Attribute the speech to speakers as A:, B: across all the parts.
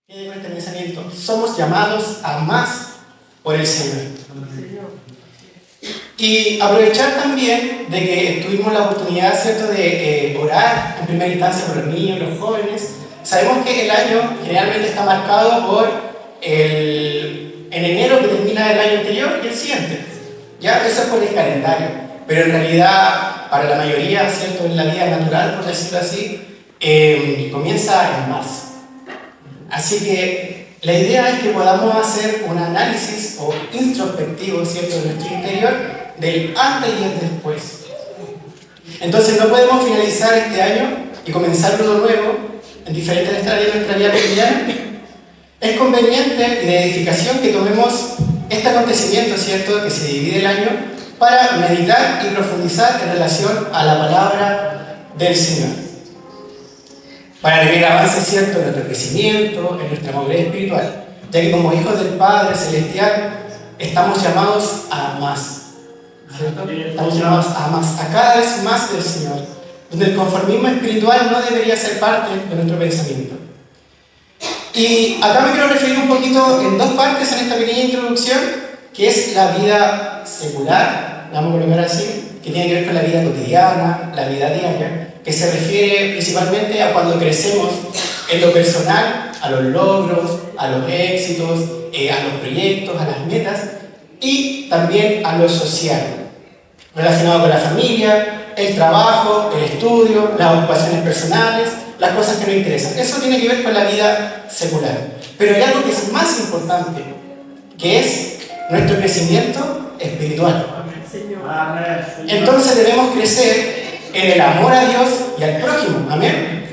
A: Quede con este pensamiento. Somos llamados a más por el Señor. Y aprovechar también de que tuvimos la oportunidad, ¿cierto?, de orar en primera instancia por los niños, los jóvenes. Sabemos que el año generalmente está marcado por en enero que termina el año anterior y el siguiente. Ya, eso es por el calendario. Pero en realidad, para la mayoría, ¿cierto?, en la vida natural, por decirlo así, comienza en marzo. Así que la idea es que podamos hacer un análisis o introspectivo, ¿cierto?, de nuestro interior, del antes y el después. Entonces no podemos finalizar este año y comenzar uno nuevo en diferentes estadios de nuestra vida cotidiana. Es conveniente y de edificación que tomemos este acontecimiento, ¿cierto?, que se divide el año, para meditar y profundizar en relación a la palabra del Señor. Para tener avance, ¿cierto?, en nuestro crecimiento, en nuestra madurez espiritual, ya que como hijos del Padre Celestial estamos llamados a más, ¿cierto? Estamos llamados a más, a cada vez más del Señor, donde el conformismo espiritual no debería ser parte de nuestro pensamiento. Y acá me quiero referir un poquito en dos partes en esta pequeña introducción, que es la vida secular, la vamos a colocar así, que tiene que ver con la vida cotidiana, la vida diaria, que se refiere principalmente a cuando crecemos en lo personal, a los logros, a los éxitos, a los proyectos, a las metas, y también a lo social, relacionado con la familia, el trabajo, el estudio, las ocupaciones personales, las cosas que nos interesan. Eso tiene que ver con la vida secular. Pero hay algo que es más importante, que es nuestro crecimiento espiritual. Entonces debemos crecer en el amor a Dios y al prójimo. Amén.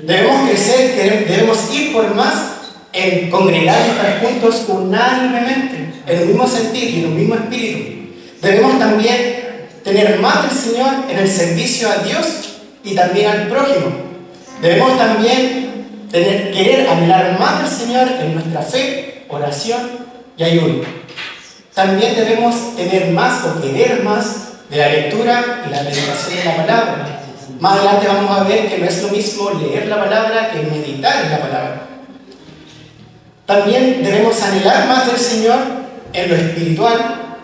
A: Debemos crecer, debemos ir por más en congregar y estar juntos unánimemente, en el mismo sentir y en un mismo espíritu. Debemos también tener más del Señor en el servicio a Dios y también al prójimo. Debemos también querer anhelar más del Señor en nuestra fe, oración y ayuno. También debemos tener más o querer más de la lectura y la meditación de la palabra. Más adelante vamos a ver que no es lo mismo leer la palabra que meditar en la palabra. También debemos anhelar más del Señor en lo espiritual,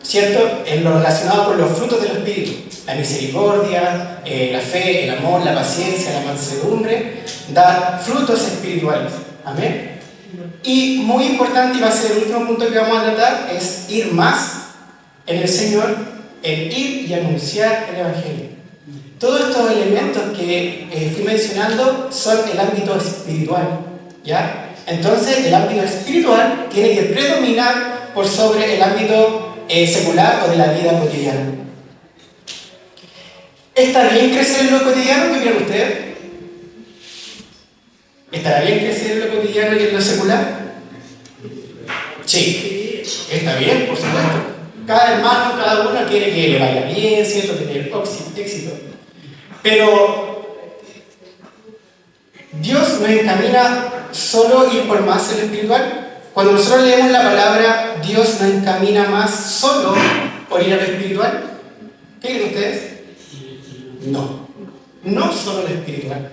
A: ¿cierto?, en lo relacionado con los frutos del Espíritu. La misericordia, la fe, el amor, la paciencia, la mansedumbre, da frutos espirituales. Amén. Y muy importante, y va a ser el último punto que vamos a tratar, es ir más en el Señor, en ir y anunciar el Evangelio. Todos estos elementos que fui mencionando son el ámbito espiritual, ¿ya? Entonces, el ámbito espiritual tiene que predominar por sobre el ámbito secular o de la vida cotidiana. ¿Está bien crecer en lo cotidiano? ¿Qué creen ustedes? ¿Estará bien crecer en lo cotidiano y en lo secular? Sí, está bien, por supuesto. Cada hermano, cada uno quiere que le vaya bien, ¿cierto?, tener éxito. Pero Dios nos encamina solo ir por más en lo espiritual. Cuando nosotros leemos la palabra, Dios nos encamina más solo por ir a lo espiritual. ¿Qué creen ustedes? No solo lo espiritual.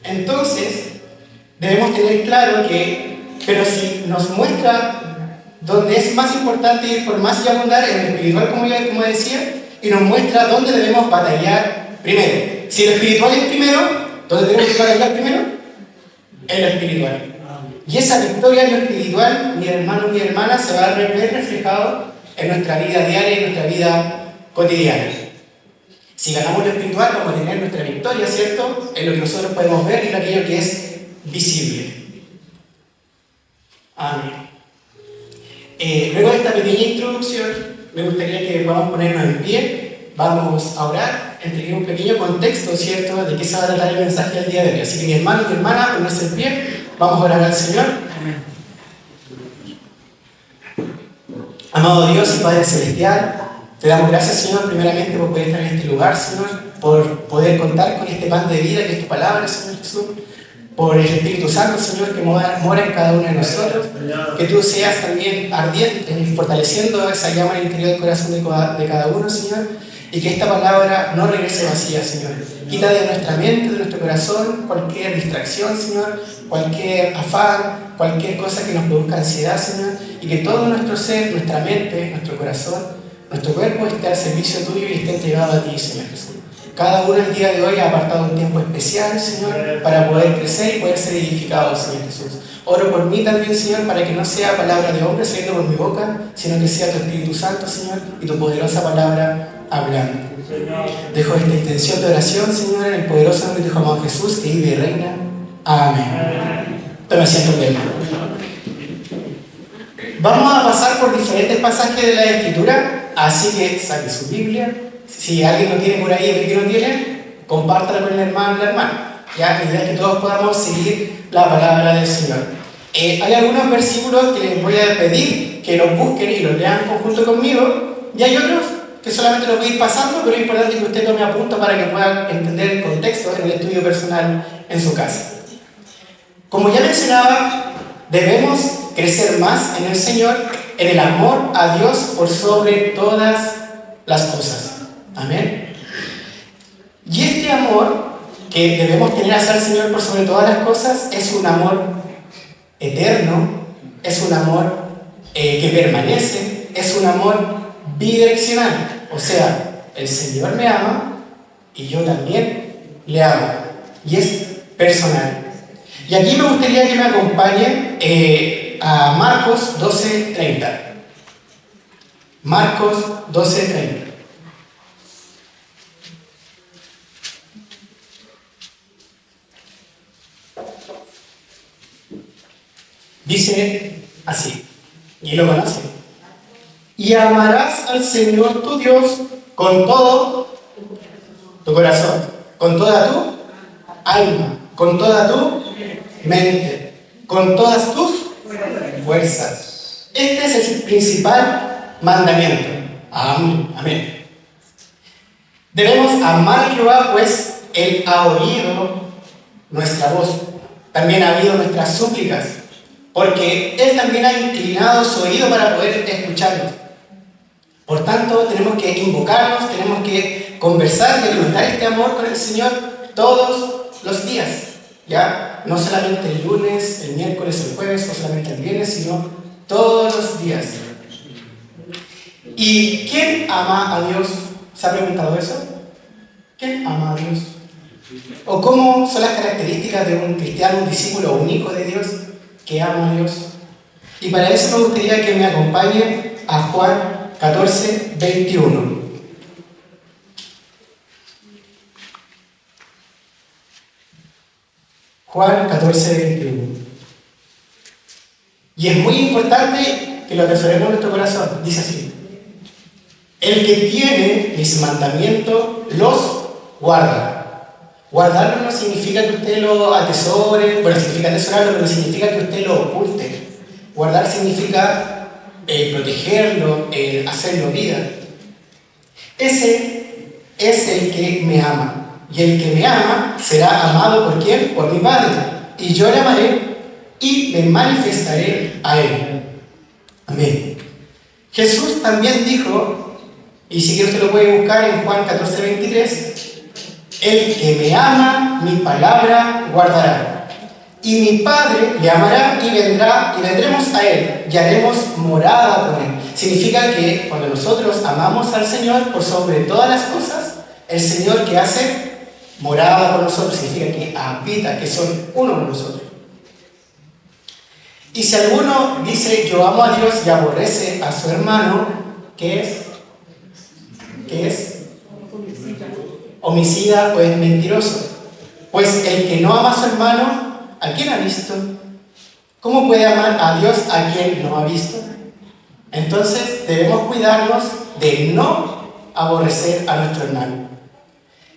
A: Entonces, debemos tener claro que, pero si nos muestra donde es más importante ir por más y abundar en lo espiritual, como decía, y nos muestra dónde debemos batallar primero. Si lo espiritual es primero, ¿dónde tenemos que batallar primero? En lo espiritual. Y esa victoria en lo espiritual, mi hermano, mi hermana, se va a ver reflejado en nuestra vida diaria y en nuestra vida cotidiana. Si ganamos lo espiritual, vamos a tener nuestra victoria, ¿cierto?, en lo que nosotros podemos ver y en aquello que es visible. Amén. Luego de esta pequeña introducción, me gustaría que podamos ponernos en pie, vamos a orar, entregué un pequeño contexto, ¿cierto?, de qué se va a tratar el mensaje del día de hoy. Así que mi hermano y mi hermana, ponerse en pie, vamos a orar al Señor. Amado Dios y Padre Celestial, te damos gracias, Señor, primeramente por poder estar en este lugar, Señor, por poder contar con este pan de vida que es tu palabra, Señor Jesús, por el Espíritu Santo, Señor, que mora en cada uno de nosotros, que tú seas también ardiente y fortaleciendo esa llama en el interior del corazón de cada uno, Señor, y que esta palabra no regrese vacía, Señor. Quita de nuestra mente, de nuestro corazón, cualquier distracción, Señor, cualquier afán, cualquier cosa que nos produzca ansiedad, Señor, y que todo nuestro ser, nuestra mente, nuestro corazón, nuestro cuerpo esté al servicio tuyo y esté entregado a ti, Señor Jesús. Cada uno el día de hoy ha apartado un tiempo especial, Señor, para poder crecer y poder ser edificado, Señor Jesús. Oro por mí también, Señor, para que no sea palabra de hombre saliendo por mi boca, sino que sea tu Espíritu Santo, Señor, y tu poderosa palabra hablando. Dejo esta intención de oración, Señor, en el poderoso nombre de tu amado Jesús, que vive y reina. Amén. Tome asiento, mi hermano. Vamos a pasar por diferentes pasajes de la Escritura, así que saque su Biblia. Si alguien no tiene por ahí el que no tiene, compártalo con el hermano y la hermana. Ya, la idea es que todos podamos seguir la palabra del Señor. Hay algunos versículos que les voy a pedir que los busquen y los lean conjunto conmigo, y hay otros que solamente los voy a ir pasando, pero es importante que usted tome apunto para que pueda entender el contexto en el estudio personal en su casa. Como ya mencionaba, debemos crecer más en el Señor, en el amor a Dios por sobre todas las cosas. Amén. Y este amor que debemos tener hacia el Señor por sobre todas las cosas es un amor eterno, es un amor que permanece, es un amor bidireccional. O sea, el Señor me ama y yo también le amo. Y es personal. Y aquí me gustaría que me acompañe a Marcos 12:30. Marcos 12:30. Dice así, y lo conocen: y amarás al Señor tu Dios con todo tu corazón, con toda tu alma, con toda tu mente, con todas tus fuerzas. Este es el principal mandamiento. Amén. Debemos amar a Jehová, pues Él ha oído nuestra voz, también ha oído nuestras súplicas, porque Él también ha inclinado su oído para poder escucharnos. Por tanto, tenemos que invocarnos, tenemos que conversar y alimentar este amor con el Señor todos los días, ¿ya? No solamente el lunes, el miércoles, el jueves, o solamente el viernes, sino todos los días. ¿Y quién ama a Dios? ¿Se ha preguntado eso? ¿Quién ama a Dios? ¿O cómo son las características de un cristiano, un discípulo único de Dios que ama a Dios? Y para eso me gustaría que me acompañen a Juan 14:21. Juan 14:21. Y es muy importante que lo atesoremos en nuestro corazón. Dice así: el que tiene mis mandamientos los guarda. Guardarlo no significa que usted lo atesore, bueno, significa atesorarlo, pero significa que usted lo oculte. Guardar significa protegerlo, hacerlo vida. Ese es el que me ama. Y el que me ama será amado ¿por quién? Por mi Padre. Y yo le amaré y me manifestaré a él. Amén. Jesús también dijo, y si quiere usted lo puede buscar en Juan 14:23, el que me ama, mi palabra guardará. Y mi Padre le amará y vendrá, y vendremos a él, y haremos morada con él. Significa que cuando nosotros amamos al Señor por sobre todas las cosas, el Señor que hace morada con nosotros, significa que habita, que son uno con nosotros. Y si alguno dice yo amo a Dios y aborrece a su hermano, ¿qué es? ¿Qué es? Homicida o es mentiroso. Pues el que no ama a su hermano, ¿a quién ha visto? ¿Cómo puede amar a Dios a quien no ha visto? Entonces debemos cuidarnos de no aborrecer a nuestro hermano.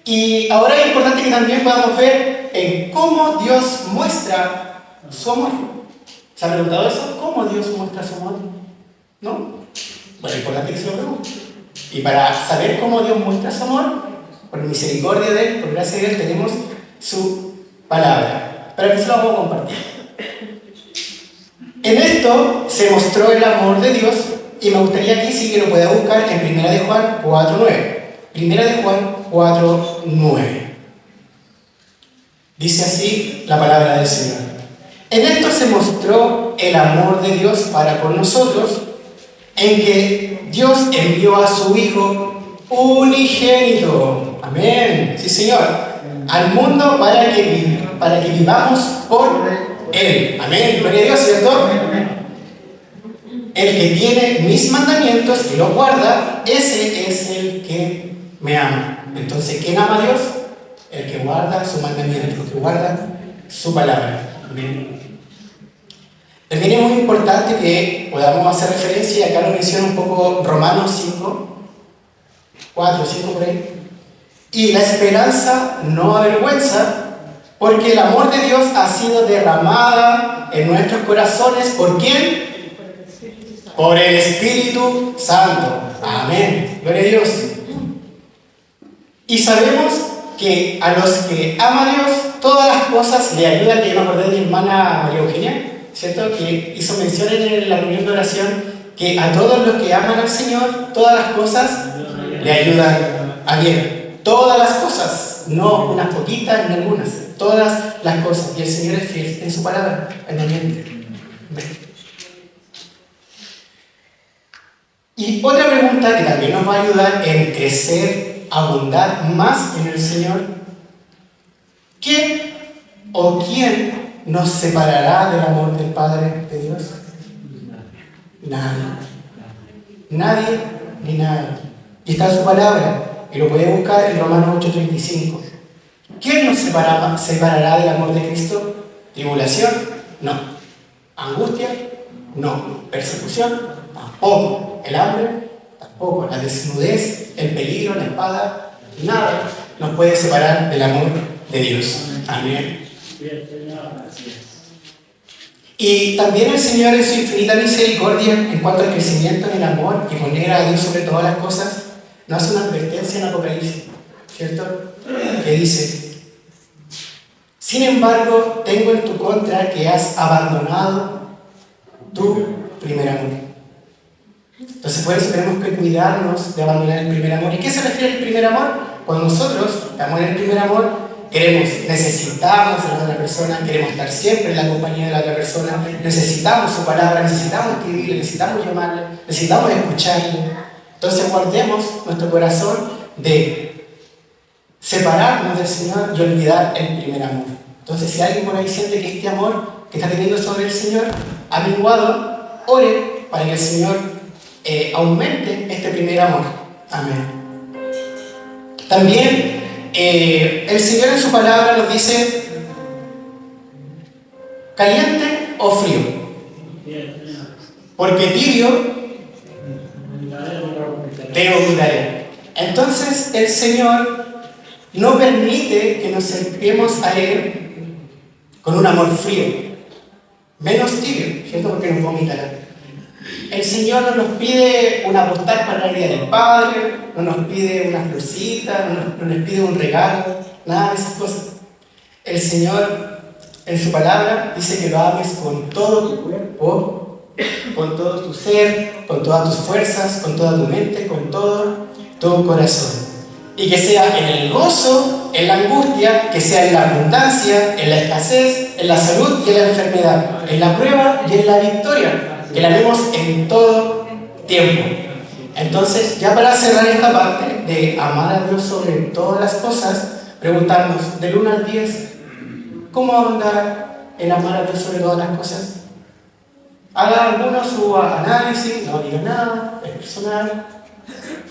A: Y ahora es importante que también podamos ver en cómo Dios muestra su amor. ¿Se ha preguntado eso? ¿Cómo Dios muestra su amor? ¿No? Bueno, es importante que se lo pregunte. Y para saber cómo Dios muestra su amor, por misericordia de Él, por gracia de Él, tenemos su palabra. Para que se lo vamos a compartir. En esto se mostró el amor de Dios, y me gustaría aquí sí que lo pueda buscar en 1 de Juan 4:9. Primera de Juan 4:9. Dice así la palabra del Señor. En esto se mostró el amor de Dios para con nosotros, en que Dios envió a su Hijo unigénito. Amén. Sí, Señor. Al mundo para que vivamos por Él. Amén. Gloria a Dios, ¿cierto? El que tiene mis mandamientos y los guarda, ese es el que me ama. Entonces, ¿quién ama a Dios? El que guarda su mandamiento, el que guarda su palabra. Amén. También es muy importante que podamos hacer referencia, y acá lo menciona un poco Romanos 5, 4, 5 por ahí. Y la esperanza no avergüenza, porque el amor de Dios ha sido derramada en nuestros corazones. ¿Por quién? Por el Espíritu Santo. Amén. Gloria a Dios. Y sabemos que a los que ama a Dios, todas las cosas le ayudan. Que yo me acordé de mi hermana María Eugenia, ¿cierto? Que hizo mención en la reunión de oración que a todos los que aman al Señor, todas las cosas le ayudan a bien. Todas las cosas, no unas poquitas ni algunas, todas las cosas. Y el Señor es fiel en su palabra, en el miente. Y otra pregunta que también nos va a ayudar en crecer, abundar más en el Señor. ¿Qué o quién nos separará del amor del Padre de Dios? Nadie. Nadie ni nada. Y está en su palabra. Y lo puede buscar en Romanos 8:35. ¿Quién nos separará del amor de Cristo? ¿Tribulación? No. ¿Angustia? No. ¿Persecución? Tampoco. ¿El hambre? Tampoco. ¿La desnudez? ¿El peligro? ¿La espada? Nada nos puede separar del amor de Dios. Amén. Y también el Señor, en su infinita misericordia en cuanto al crecimiento en el amor y poner a Dios sobre todas las cosas, nos hace una advertencia en Apocalipsis, ¿cierto? Que dice: sin embargo, tengo en tu contra que has abandonado tu primer amor. Entonces, por eso tenemos que cuidarnos de abandonar el primer amor. ¿Y qué se refiere al primer amor? Cuando nosotros estamos en el primer amor, necesitamos a la otra persona, queremos estar siempre en la compañía de la otra persona, necesitamos su palabra, necesitamos escribirle, necesitamos llamarle, necesitamos escucharle. Entonces guardemos nuestro corazón de separarnos del Señor y olvidar el primer amor. Entonces, si alguien por ahí siente que este amor que está teniendo sobre el Señor ha menguado, ore para que el Señor aumente este primer amor. Amén. También el Señor en su palabra nos dice: caliente o frío, porque tibio te vomitaré. Entonces el Señor no permite que nos acerquemos a Él con un amor frío, menos tibio, ¿cierto? Porque nos vomitará. El Señor no nos pide una postal para el Día del Padre, no nos pide una florcita, no nos pide un regalo, nada de esas cosas. El Señor en su palabra dice que lo ames con todo tu cuerpo, con todo tu ser, con todas tus fuerzas, con toda tu mente, con todo tu corazón. Y que sea en el gozo, en la angustia, que sea en la abundancia, en la escasez, en la salud y en la enfermedad, en la prueba y en la victoria. Que la vemos en todo tiempo. Entonces, ya para cerrar esta parte de amar a Dios sobre todas las cosas, preguntarnos del 1 al 10, ¿cómo andar en amar a Dios sobre todas las cosas? Haga alguno su análisis, no diga nada, es personal.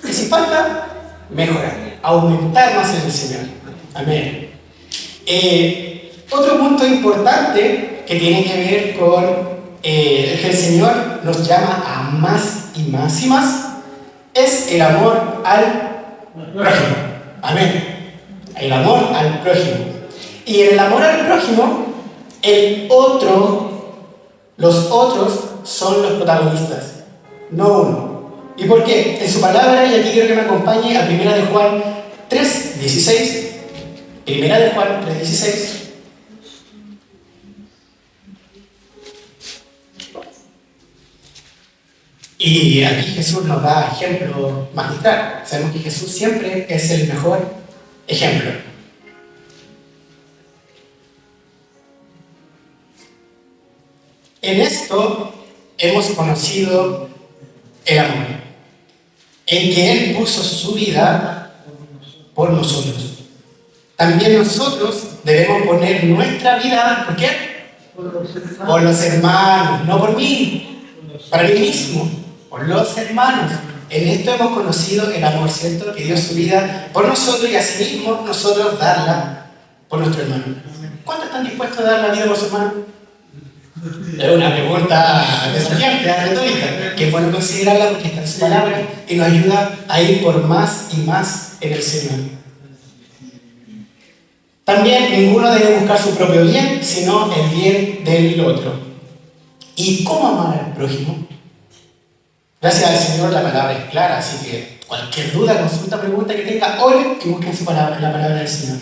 A: Y si falta, mejorar, aumentar más en el Señor. Amén. Otro punto importante que tiene que ver con el que el Señor nos llama a más y más y más es el amor al prójimo. Amén. El amor al prójimo. Y en el amor al prójimo, los otros son los protagonistas, no uno. ¿Y por qué? En su palabra, y aquí quiero que me acompañe a 1 de Juan 3:16. 1 de Juan 3:16. Y aquí Jesús nos da ejemplo magistral. Sabemos que Jesús siempre es el mejor ejemplo. En esto hemos conocido el amor, en que Él puso su vida por nosotros. También nosotros debemos poner nuestra vida, ¿por qué? Por los hermanos, no por mí, para mí mismo, por los hermanos. En esto hemos conocido el amor, ¿cierto? Que dio su vida por nosotros y asimismo nosotros darla por nuestro hermano. ¿Cuántos están dispuestos a dar la vida por su hermano? Es una pregunta desafiante, retórica, que es bueno considerarla porque está en su palabra y nos ayuda a ir por más y más en el Señor. También ninguno debe buscar su propio bien, sino el bien del otro. ¿Y cómo amar al prójimo? Gracias al Señor la palabra es clara, así que cualquier duda, consulta, pregunta que tenga, oren y busquen su palabra, la palabra del Señor.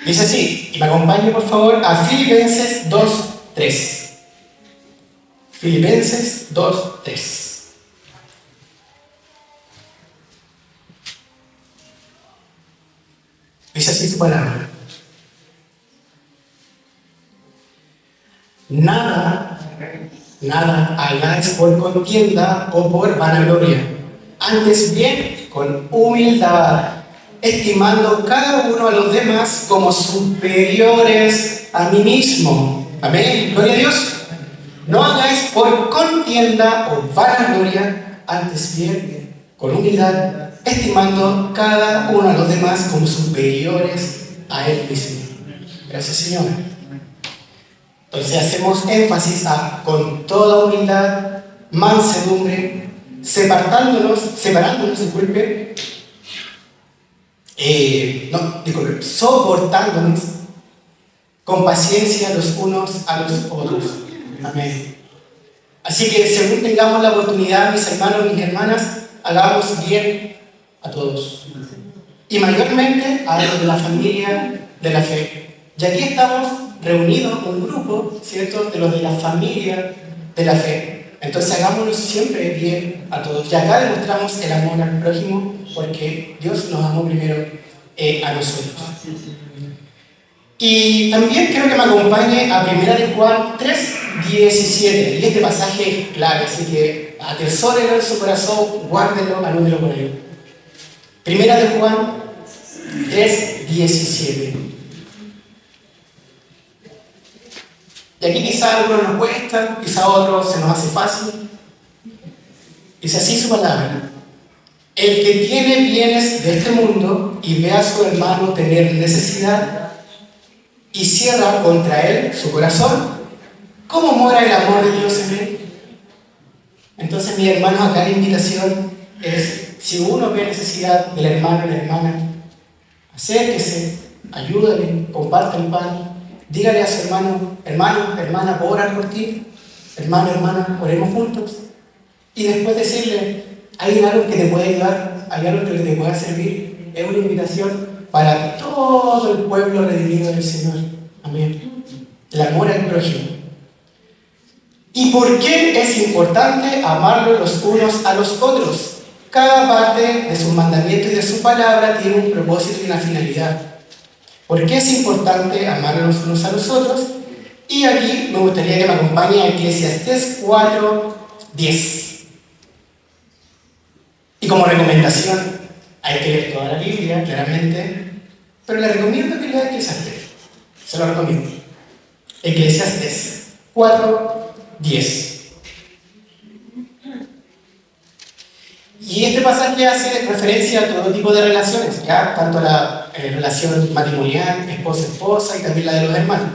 A: Dice así, y me acompañe por favor a Filipenses 2:3. Filipenses 2:3. Dice así su palabra. Nada hagáis por contienda o por vanagloria, antes bien con humildad, estimando cada uno a los demás como superiores a mí mismo. Amén, gloria a Dios. No hagáis por contienda o vanagloria, antes bien con humildad, estimando cada uno a los demás como superiores a él mismo. Gracias, Señor. Entonces hacemos énfasis a con toda humildad, mansedumbre, separándonos, disculpe, soportándonos con paciencia los unos a los otros. Amén. Así que según tengamos la oportunidad, mis hermanos, mis hermanas, hagamos bien a todos. Y mayormente a los de la familia de la fe. Y aquí estamos reunidos un grupo, ¿cierto?, de los de la familia de la fe. Entonces hagámonos siempre bien a todos. Y acá demostramos el amor al prójimo porque Dios nos amó primero a nosotros. Y también quiero que me acompañe a 1 de Juan 3:17. Y este pasaje es clave, así que atesórelo en su corazón, guárdelo, anótelo por ahí. 1 de Juan 3:17. Y aquí quizá a algunos nos cuesta, quizá a otros se nos hace fácil. Dice así su palabra. El que tiene bienes de este mundo y ve a su hermano tener necesidad y cierra contra él su corazón, ¿cómo mora el amor de Dios en él? Entonces, mis hermanos, acá la invitación es, si uno ve necesidad del hermano o la hermana, acérquese, ayúdale, comparte el pan, dígale a su hermano, hermana, ¿puedo orar por ti? Hermano, hermana, oremos juntos. Y después decirle, hay algo que te puede ayudar, hay algo que te pueda servir. Es una invitación para todo el pueblo redimido del Señor. Amén. El amor al prójimo. ¿Y por qué es importante amarlo los unos a los otros? Cada parte de sus mandamientos y de su palabra tiene un propósito y una finalidad. ¿Por qué es importante amarlos los unos a los otros? Y aquí me gustaría que me acompañe a Eclesiastés 4:10. Y como recomendación, hay que leer toda la Biblia, claramente, pero le recomiendo que lea Eclesiastés. Se lo recomiendo. Eclesiastés 4:10. Y este pasaje hace referencia a todo tipo de relaciones, ¿ya? Tanto la relación matrimonial, esposa-esposa y también la de los hermanos.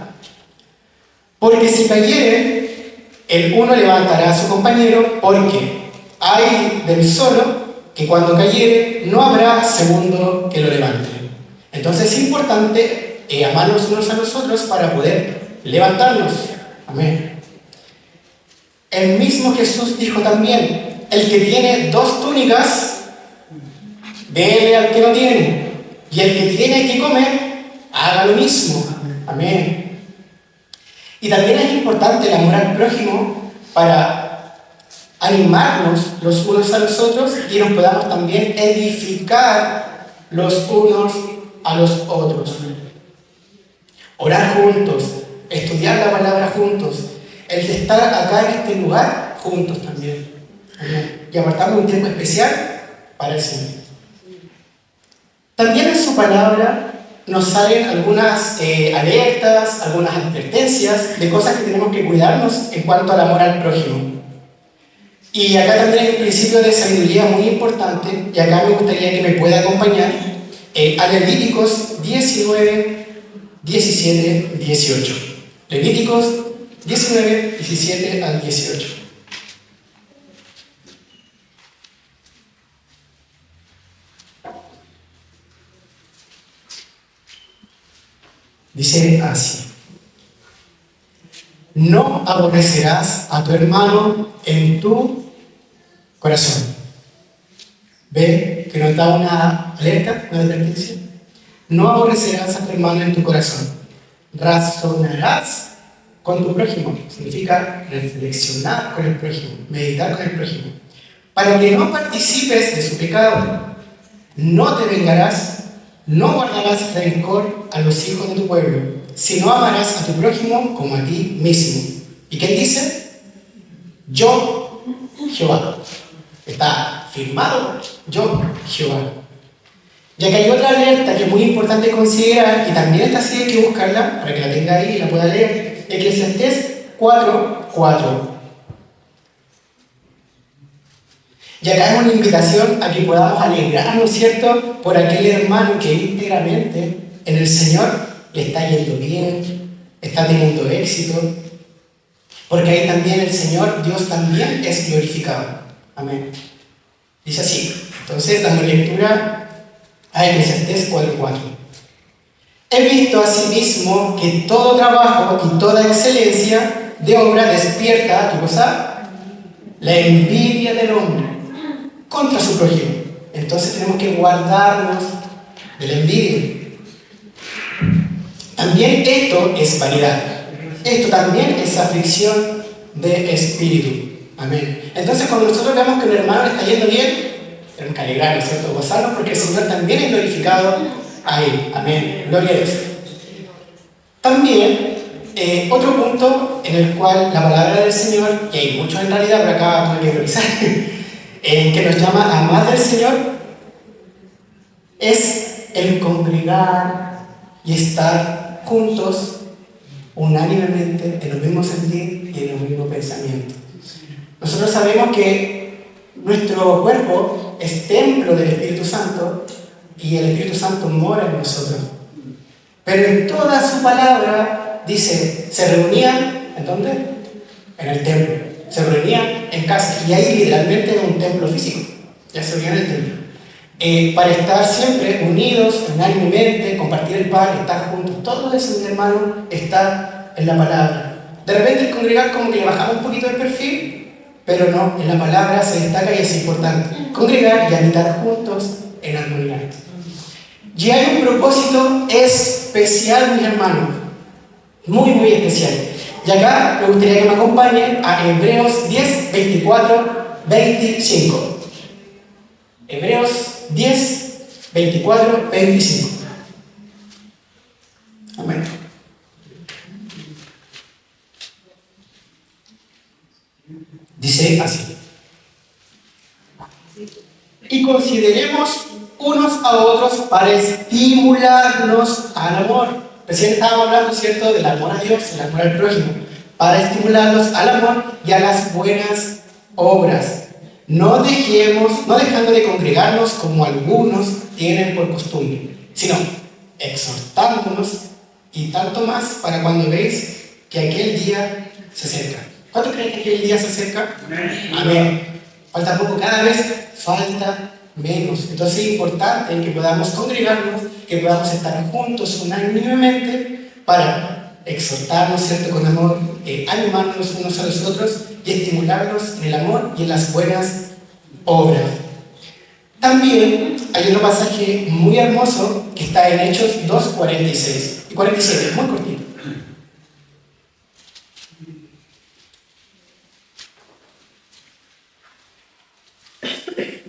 A: Porque si cayere, el uno levantará a su compañero, porque hay del solo que cuando cayere no habrá segundo que lo levante. Entonces es importante amarnos unos a los otros para poder levantarnos. Amén. El mismo Jesús dijo también, el que tiene 2 túnicas, déle al que no tiene. Y el que tiene que comer, haga lo mismo. Amén. Y también es importante el amor al prójimo para animarnos los unos a los otros y nos podamos también edificar los unos a los otros. Orar juntos, estudiar la palabra juntos, el estar acá en este lugar juntos también. Amén. Y apartamos un tiempo especial para el Señor. También en su palabra nos salen algunas alertas, algunas advertencias de cosas que tenemos que cuidarnos en cuanto al amor al prójimo. Y acá también hay un principio de sabiduría muy importante, y acá me gustaría que me pueda acompañar a Levíticos 19, 17, 18. Levíticos 19, 17 al 18. Dice así: no aborrecerás a tu hermano en tu corazón. ¿Ve que nos da una alerta, una advertencia? No aborrecerás a tu hermano en tu corazón. Razonarás con tu prójimo. Significa reflexionar con el prójimo, meditar con el prójimo. Para que no participes de su pecado. No te vengarás, no guardarás rencor a los hijos de tu pueblo, sino amarás a tu prójimo como a ti mismo. ¿Y qué dice? Yo, Jehová. Está firmado, yo, Jehová. Ya que hay otra alerta que es muy importante considerar, y también esta sí hay que buscarla, para que la tenga ahí y la pueda leer. Eclesiastés 4:4. Y acá es una invitación a que podamos alegrarnos, ¿cierto?, por aquel hermano que íntegramente en el Señor le está yendo bien, está teniendo éxito, porque ahí también el Señor, Dios también es glorificado. Amén. Dice así, entonces, dando lectura a Eclesiastés 4:4. He visto asimismo que todo trabajo y toda excelencia de obra despierta, ¿qué cosa? La envidia del hombre contra su prójimo. Entonces tenemos que guardarnos de la envidia. También esto es vanidad. Esto también es aflicción de espíritu. Amén. Entonces cuando nosotros vemos que un hermano le está yendo bien, tenemos que alegrarnos, ¿cierto? Gozarnos porque el Señor también es glorificado ahí. Amén. Gloria a Dios. También otro punto en el cual la palabra del Señor, y hay muchos en realidad, pero acá tuve que revisar, que nos llama a amar del Señor, es el congregar y estar juntos unánimemente en los mismos sentir y en los mismos pensamientos. Nosotros sabemos que nuestro cuerpo es templo del Espíritu Santo y el Espíritu Santo mora en nosotros. Pero en toda su palabra dice, se reunían, ¿en dónde? En el templo. Se reunían en casa. Y ahí literalmente es un templo físico. Ya se reunían en el templo. Para estar siempre unidos, unánimemente, compartir el pan, estar juntos. Todo eso, mi hermano, está en la palabra. De repente el congregar como que le bajamos un poquito el perfil, pero no, en la palabra se destaca y es importante. Congregar y habitar juntos en armonía. Y hay un propósito especial, mis hermanos, muy, muy especial. Y acá me gustaría que me acompañen a Hebreos 10, 24, 25. Hebreos 10, 24, 25. Amén. Dice así. Y consideremos unos a otros para estimularnos al amor. Recién estábamos hablando, ¿cierto?, del amor a Dios, el amor al prójimo. Para estimularnos al amor y a las buenas obras. No dejando de congregarnos como algunos tienen por costumbre, sino exhortándonos y tanto más para cuando veis que aquel día se acerca. ¿Cuánto creen que aquel día se acerca? Amén. Falta poco, cada vez falta menos. Entonces es importante que podamos congregarnos, que podamos estar juntos unánimemente para exhortarnos, ¿cierto?, con amor, animarnos unos a los otros y estimularnos en el amor y en las buenas obras. También hay otro pasaje muy hermoso que está en Hechos 2:46 y 47, muy cortito.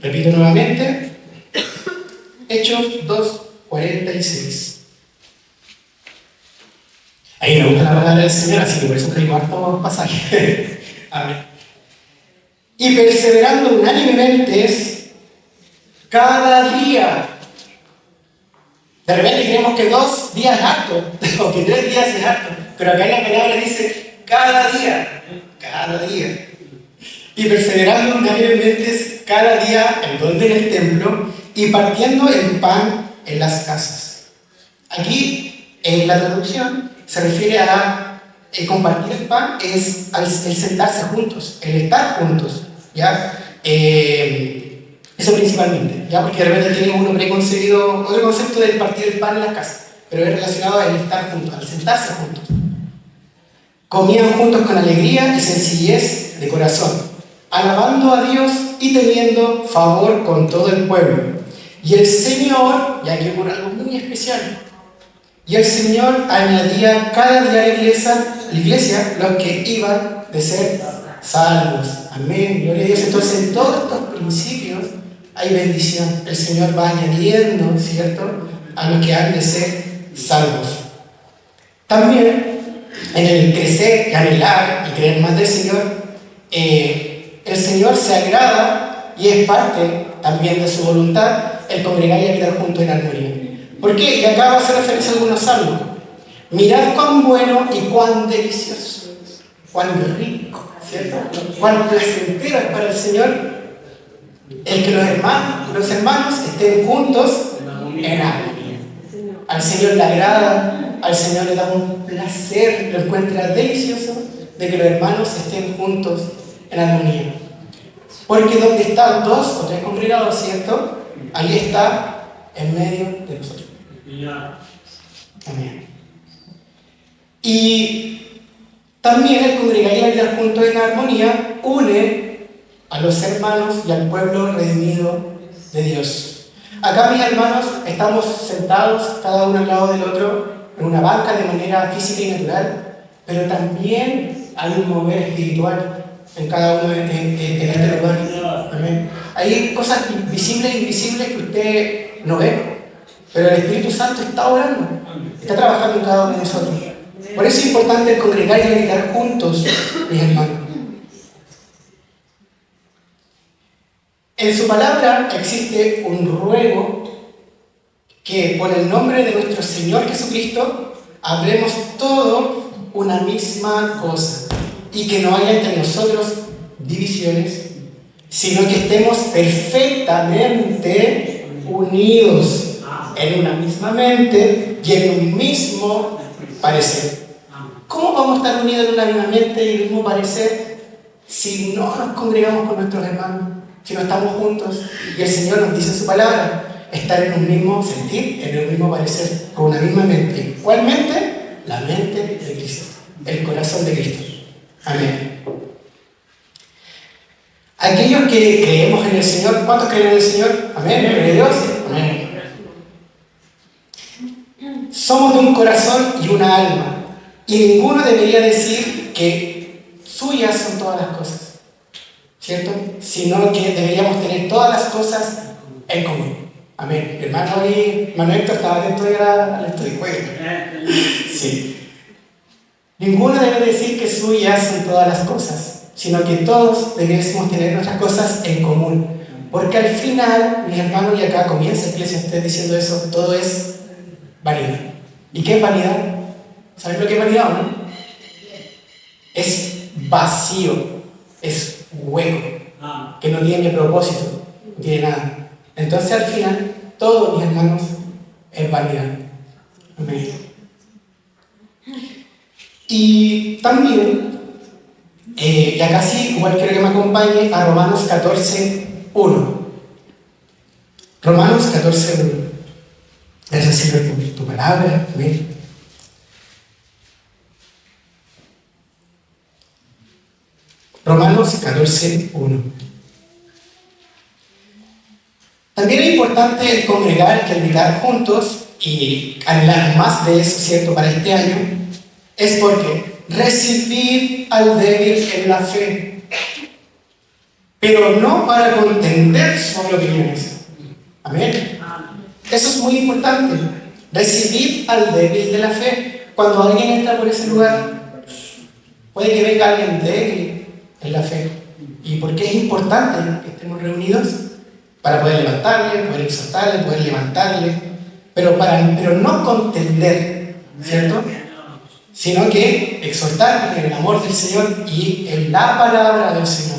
A: Repito nuevamente, Hechos 2:46. Ahí me gusta la palabra del Señor, así que por eso traigo hartos pasajes. Amén. Y perseverando unánimemente cada día. De repente creemos que 2 días es harto, o que 3 días es harto, pero acá en la palabra dice cada día. Y perseverando unánimemente cada día en donde en el templo y partiendo el pan en las casas. Aquí en la traducción se refiere a compartir el pan, es el sentarse juntos, el estar juntos, ¿ya? Eso principalmente, ¿ya? Porque de repente tiene uno preconcebido otro concepto del partir el pan en las casas, pero es relacionado al estar juntos, al sentarse juntos. Comían juntos con alegría y sencillez de corazón, alabando a Dios y teniendo favor con todo el pueblo. Y el Señor, y aquí ocurre algo muy especial, y el Señor añadía cada día a la iglesia los que iban de ser salvos. Amén, gloria a Dios. Entonces en todos estos principios hay bendición. El Señor va añadiendo, ¿cierto?, a los que han de ser salvos. También en el crecer y anhelar y creer más del Señor, el Señor se agrada y es parte también de su voluntad el congregar y habitar juntos en armonía. ¿Por qué? Y acá va a hacer referencia a algunos salmos. Mirad cuán bueno y cuán delicioso, cuán rico, ¿cierto? Cuán placentero es para el Señor el que los hermanos estén juntos en armonía. Al Señor le agrada, al Señor le da un placer, lo encuentra delicioso de que los hermanos estén juntos en armonía. Porque donde están 2 o 3 congregados, ¿cierto?, ahí está en medio de nosotros. Amén. Y también el congregar y habitar juntos en armonía une a los hermanos y al pueblo redimido de Dios. Acá, mis hermanos, estamos sentados cada uno al lado del otro en una banca de manera física y natural, pero también hay un mover espiritual en cada uno en este lugar. Amén. Hay cosas visibles e invisibles que usted no ve, pero el Espíritu Santo está orando, está trabajando en cada uno de nosotros. Por eso es importante congregar y meditar juntos, mis hermanos. En su palabra existe un ruego que por el nombre de nuestro Señor Jesucristo hablemos todo una misma cosa y que no haya entre nosotros divisiones, sino que estemos perfectamente unidos en una misma mente y en un mismo parecer. ¿Cómo vamos a estar unidos en una misma mente y en el mismo parecer si no nos congregamos con nuestros hermanos, si no estamos juntos? Y el Señor nos dice en su palabra, estar en un mismo sentir, en un mismo parecer, con una misma mente. ¿Cuál mente? La mente de Cristo, el corazón de Cristo. Amén. Aquellos que creemos en el Señor, ¿cuántos creen en el Señor? Amén, gloria a Dios. Amén. Somos de un corazón y una alma, y ninguno debería decir que suyas son todas las cosas, ¿cierto? Sino que deberíamos tener todas las cosas en común. Amén. Hermano Manuel estaba atento al estudio. Sí. Ninguno debe decir que suyas son todas las cosas, sino que todos deberíamos tener nuestras cosas en común. Porque al final, mis hermanos, y acá comienza usted diciendo eso, todo es vanidad. ¿Y qué es vanidad? ¿Saben lo que es vanidad o no? Es vacío, es hueco, que no tiene propósito, no tiene nada. Entonces al final, todo, mis hermanos, es vanidad. Amén. Y también, y acá sí, igual quiero que me acompañe a Romanos 14:1. Romanos 14:1. Gracias, Señor, por tu palabra. Amén. Romanos 14:1. También es importante el congregar y habitar juntos y anhelar más de eso, ¿cierto?, para este año, es porque recibir al débil en la fe. pero no para contender sobre opiniones. Amén. Eso es muy importante. Recibid al débil de la fe. Cuando alguien entra por ese lugar, puede que venga alguien débil en la fe. ¿Y por qué es importante que estemos reunidos? Para poder levantarle, poder exhortarle, poder levantarle, pero no contender, ¿cierto? Sino que exhortar en el amor del Señor y en la palabra del Señor.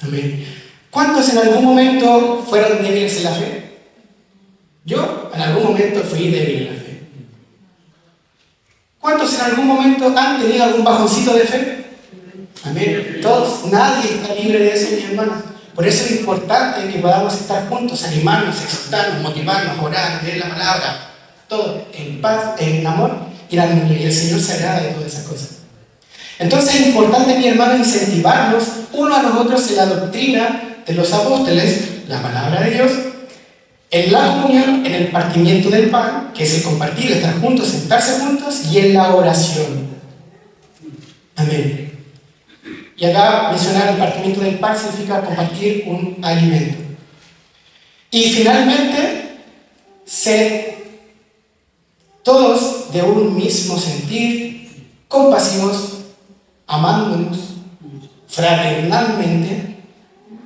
A: Amén. ¿Cuántos en algún momento fueron débiles en la fe? Yo en algún momento fui débil en la fe. ¿Cuántos en algún momento han tenido algún bajoncito de fe? Amén. Todos, nadie está libre de eso, mis hermanos. Por eso es importante que podamos estar juntos, animarnos, exhortarnos, motivarnos, orar, leer la palabra, todo en paz, en amor, y el Señor se agrada de todas esas cosas. Entonces es importante, mi hermano, incentivarnos uno a los otros en la doctrina de los apóstoles, la palabra de Dios, en la comunión, en el partimiento del pan, que es el compartir, estar juntos, sentarse juntos, y en la oración. Amén. Y acá mencionar el partimiento del pan significa compartir un alimento. Y finalmente, ser todos de un mismo sentir, compasivos, amándonos fraternalmente,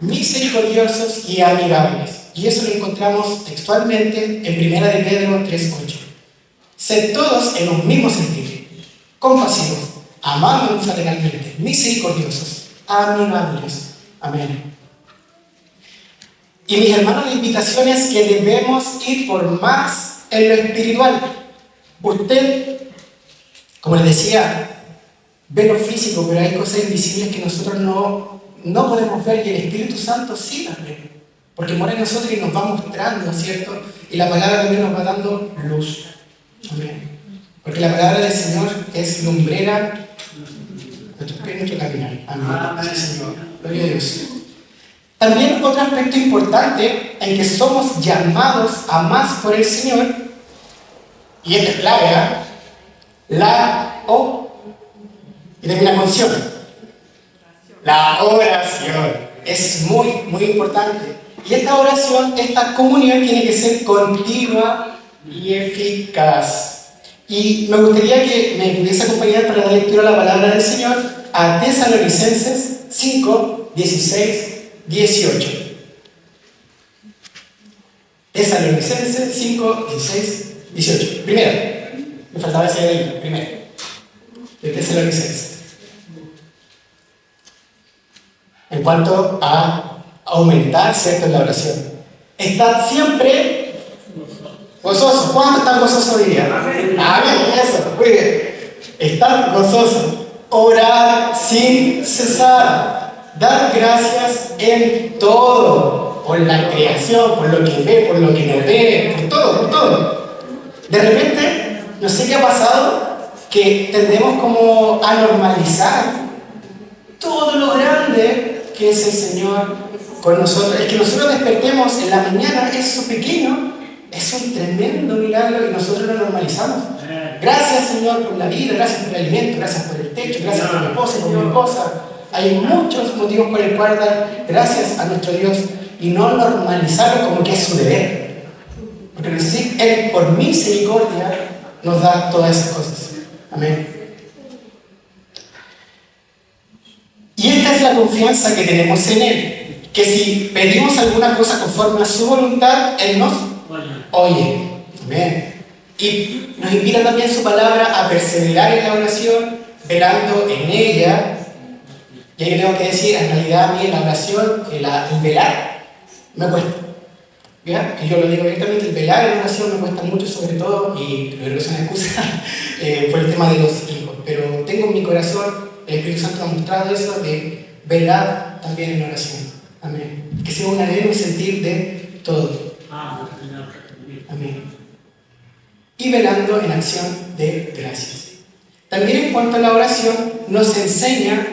A: misericordiosos y amigables. Y eso lo encontramos textualmente en 1 de Pedro 3:8. Sed todos en un mismo sentir, compasivos, amándonos fraternalmente, misericordiosos, amigables. Amén. Y mis hermanos, la invitación es que debemos ir por más en lo espiritual. Usted, como les decía, ve lo físico, pero hay cosas invisibles que nosotros no podemos ver, y el Espíritu Santo sí las ve, porque mora en nosotros y nos va mostrando, ¿cierto? Y la palabra también nos va dando luz. Amén. Porque la palabra del Señor es lumbrera nuestros pies, nuestro caminar. Amén. Sí, Señor. Gloria a Dios. También otro aspecto importante en que somos llamados a más por el Señor, y esta es clave, la y termina con Sion. La oración es muy, muy importante. Y esta oración, esta comunión tiene que ser continua y eficaz. Y me gustaría que me pudiese acompañar para la lectura de la palabra del Señor a Tesalonicenses 5, 16, 18. Tesalonicenses 5, 16, 18. Primero, me faltaba ese dedito, primero. De Tesalonicenses. En cuanto a aumentar, ¿cierto?, en la oración. Estad siempre gozosos. ¿Cuántos están gozosos hoy día? Amén. Eso, muy bien. Estad gozosos. Orad sin cesar. Dad gracias en todo. Por la creación, por lo que ve, por lo que no ve, por todo. De repente, no sé qué ha pasado, que tendemos como a normalizar todo lo grande que es el Señor con nosotros. El que nosotros despertemos en la mañana, eso pequeño, es un tremendo milagro y nosotros lo normalizamos. Gracias, Señor, por la vida, gracias por el alimento, gracias por el techo, gracias por mi esposa y por mi esposa. Hay muchos motivos por el cual dar gracias a nuestro Dios y no normalizarlo como que es su deber. Porque Él, por misericordia, nos da todas esas cosas. Amén. Y esta es la confianza que tenemos en Él, que si pedimos alguna cosa conforme a su voluntad, Él nos oye. Amén. Y nos invita también su palabra a perseverar en la oración, velando en ella. Y ahí tengo que decir, en realidad a mí la oración, el velar, me cuesta. ¿Ya? Y yo lo digo directamente, el velar en la oración me cuesta mucho, sobre todo, y creo que es una excusa, por el tema de los hijos. Pero tengo en mi corazón, el Espíritu Santo ha mostrado eso de velar también en oración. Amén. Que sea un anhelo y sentir de todo. Amén. Y velando en acción de gracias. También en cuanto a la oración, nos enseña,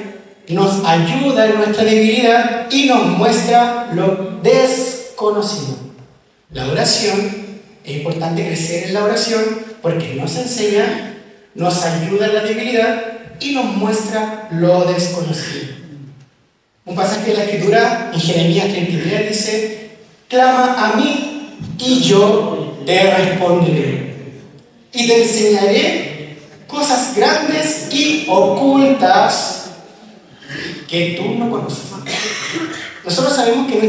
A: nos ayuda en nuestra debilidad y nos muestra lo desconocido. La oración, es importante crecer en la oración porque nos enseña, nos ayuda en la debilidad y nos muestra lo desconocido. Un pasaje de la Escritura en Jeremías 33 dice: clama a mí y yo te responderé y te enseñaré cosas grandes y ocultas que tú no conoces. Nosotros sabemos que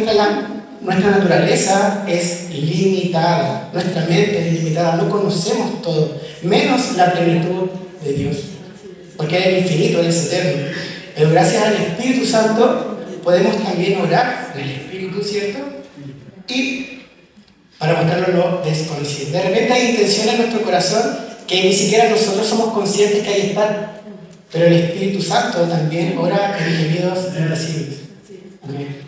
A: nuestra naturaleza es limitada, nuestra mente es limitada, no conocemos todo, menos la plenitud de Dios, porque Él es infinito, Él es eterno. Pero gracias al Espíritu Santo podemos también orar en el Espíritu, ¿cierto? Y para mostrarnos lo desconocido. De repente hay intenciones en nuestro corazón que ni siquiera nosotros somos conscientes que ahí están, pero el Espíritu Santo también ora en gemidos indecibles. Amén.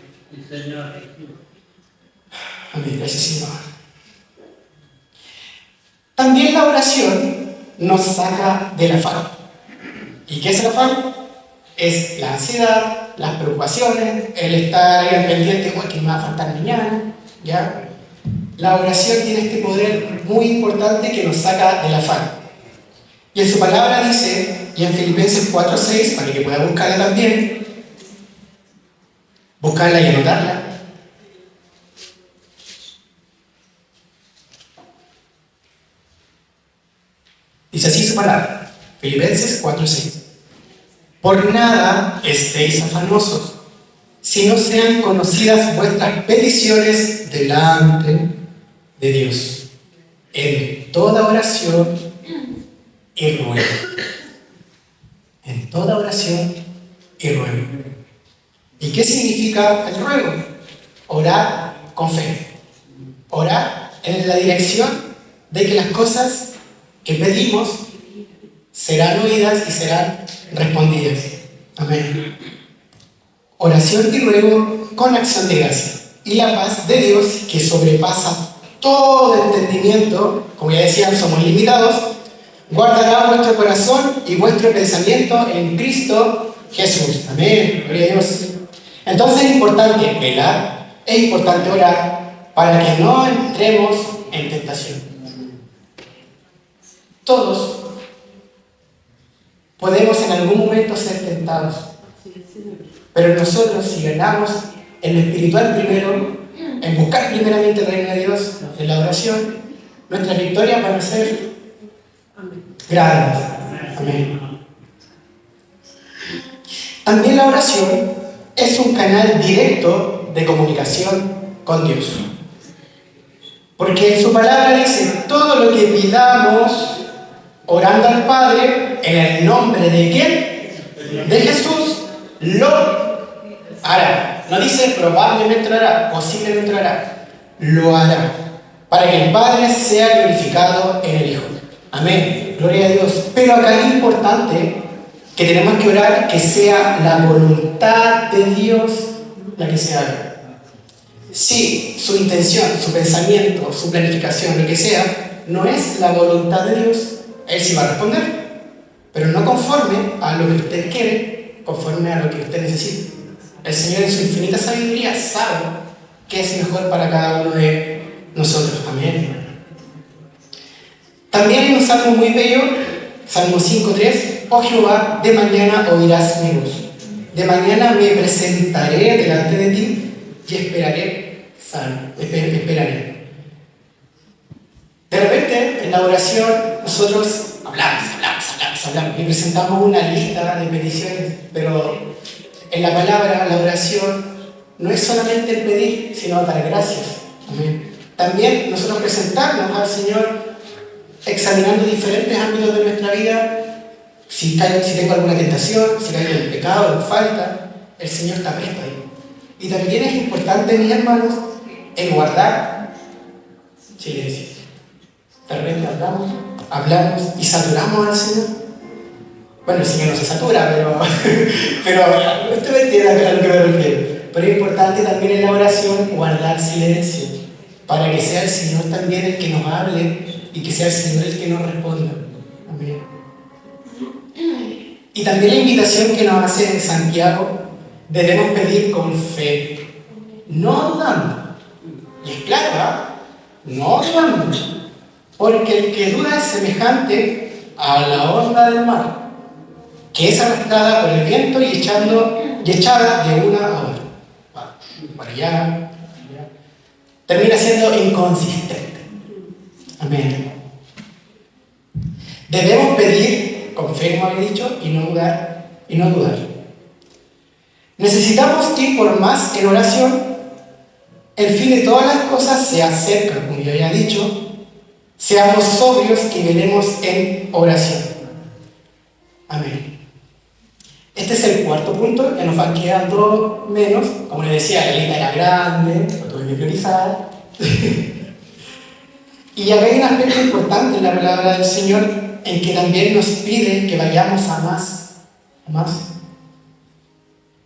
A: Amén, gracias Señor. También la oración nos saca del afán. ¿Y qué es el afán? Es la ansiedad, las preocupaciones, el estar ahí al pendiente, que me va a faltar mañana, ¿ya? La oración tiene este poder muy importante que nos saca del afán. Y en su palabra dice, y en Filipenses 4:6, para que pueda buscarla también, buscarla y anotarla. Dice así su palabra, Filipenses 4:6. Por nada estéis afanosos, si no sean conocidas vuestras peticiones delante de Dios, en toda oración y ruego. En toda oración y ruego. ¿Y qué significa el ruego? Orar con fe. Orar en la dirección de que las cosas que pedimos serán oídas y serán respondidas. Amén. Oración y ruego con acción de gracia. Y la paz de Dios, que sobrepasa todo entendimiento, como ya decían, somos limitados, guardará vuestro corazón y vuestro pensamiento en Cristo Jesús. Amén. Gloria a Dios. Entonces es importante velar, es importante orar para que no entremos en tentación. Todos podemos en algún momento ser tentados, pero nosotros, si ganamos en lo espiritual primero, en buscar primeramente el reino de Dios, en la oración, nuestras victorias van a ser grandes. Amén. También la oración es un canal directo de comunicación con Dios, porque en su palabra dice: todo lo que pidamos orando al Padre, en el nombre de ¿quién? De Jesús, lo hará. No dice probablemente lo hará, posiblemente lo hará. Lo hará, para que el Padre sea glorificado en el Hijo. Amén. Gloria a Dios. Pero acá es importante que tenemos que orar que sea la voluntad de Dios la que se haga. Si su intención, su pensamiento, su planificación, lo que sea, no es la voluntad de Dios, Él sí va a responder, pero no conforme a lo que usted quiere, conforme a lo que usted necesita. El Señor en su infinita sabiduría sabe qué es mejor para cada uno de nosotros. Amén. También hay un salmo muy bello, Salmo 5:3. Oh Jehová, de mañana oirás mi voz. De mañana me presentaré delante de ti y esperaré salvo. Esperaré. De repente, en la oración, nosotros hablamos y presentamos una lista de peticiones, pero en la palabra, la oración, no es solamente el pedir, sino dar gracias. Amén. También nosotros presentarnos al Señor examinando diferentes ámbitos de nuestra vida. Si tengo alguna tentación, si caigo en pecado, en falta, el Señor está presto ahí. Y también es importante, mis hermanos, el guardar silencio. De repente hablamos y saturamos al Señor. Bueno, el Señor no se satura, pero usted me entiende a lo que me refiero. Pero es importante también en la oración guardar silencio, para que sea el Señor también el que nos hable y que sea el Señor el que nos responda. Amén. Y también la invitación que nos hace Santiago: debemos pedir con fe, no dudando. Y es claro, no dudando, porque el que duda es semejante a la onda del mar, que es arrastrada por el viento y y echada de una a otra. Para allá. Termina siendo inconsistente. Amén. Debemos pedir con fe, como había dicho, y no dudar. Necesitamos ir por más en oración. El fin de todas las cosas se acerca, como yo había dicho. Seamos sobrios y velemos en oración. Amén. Este es el cuarto punto, ya nos van quedando menos. Como les decía, la lista era grande, lo tuve que priorizar. Y acá hay un aspecto importante en la palabra del Señor, en que también nos pide que vayamos a más.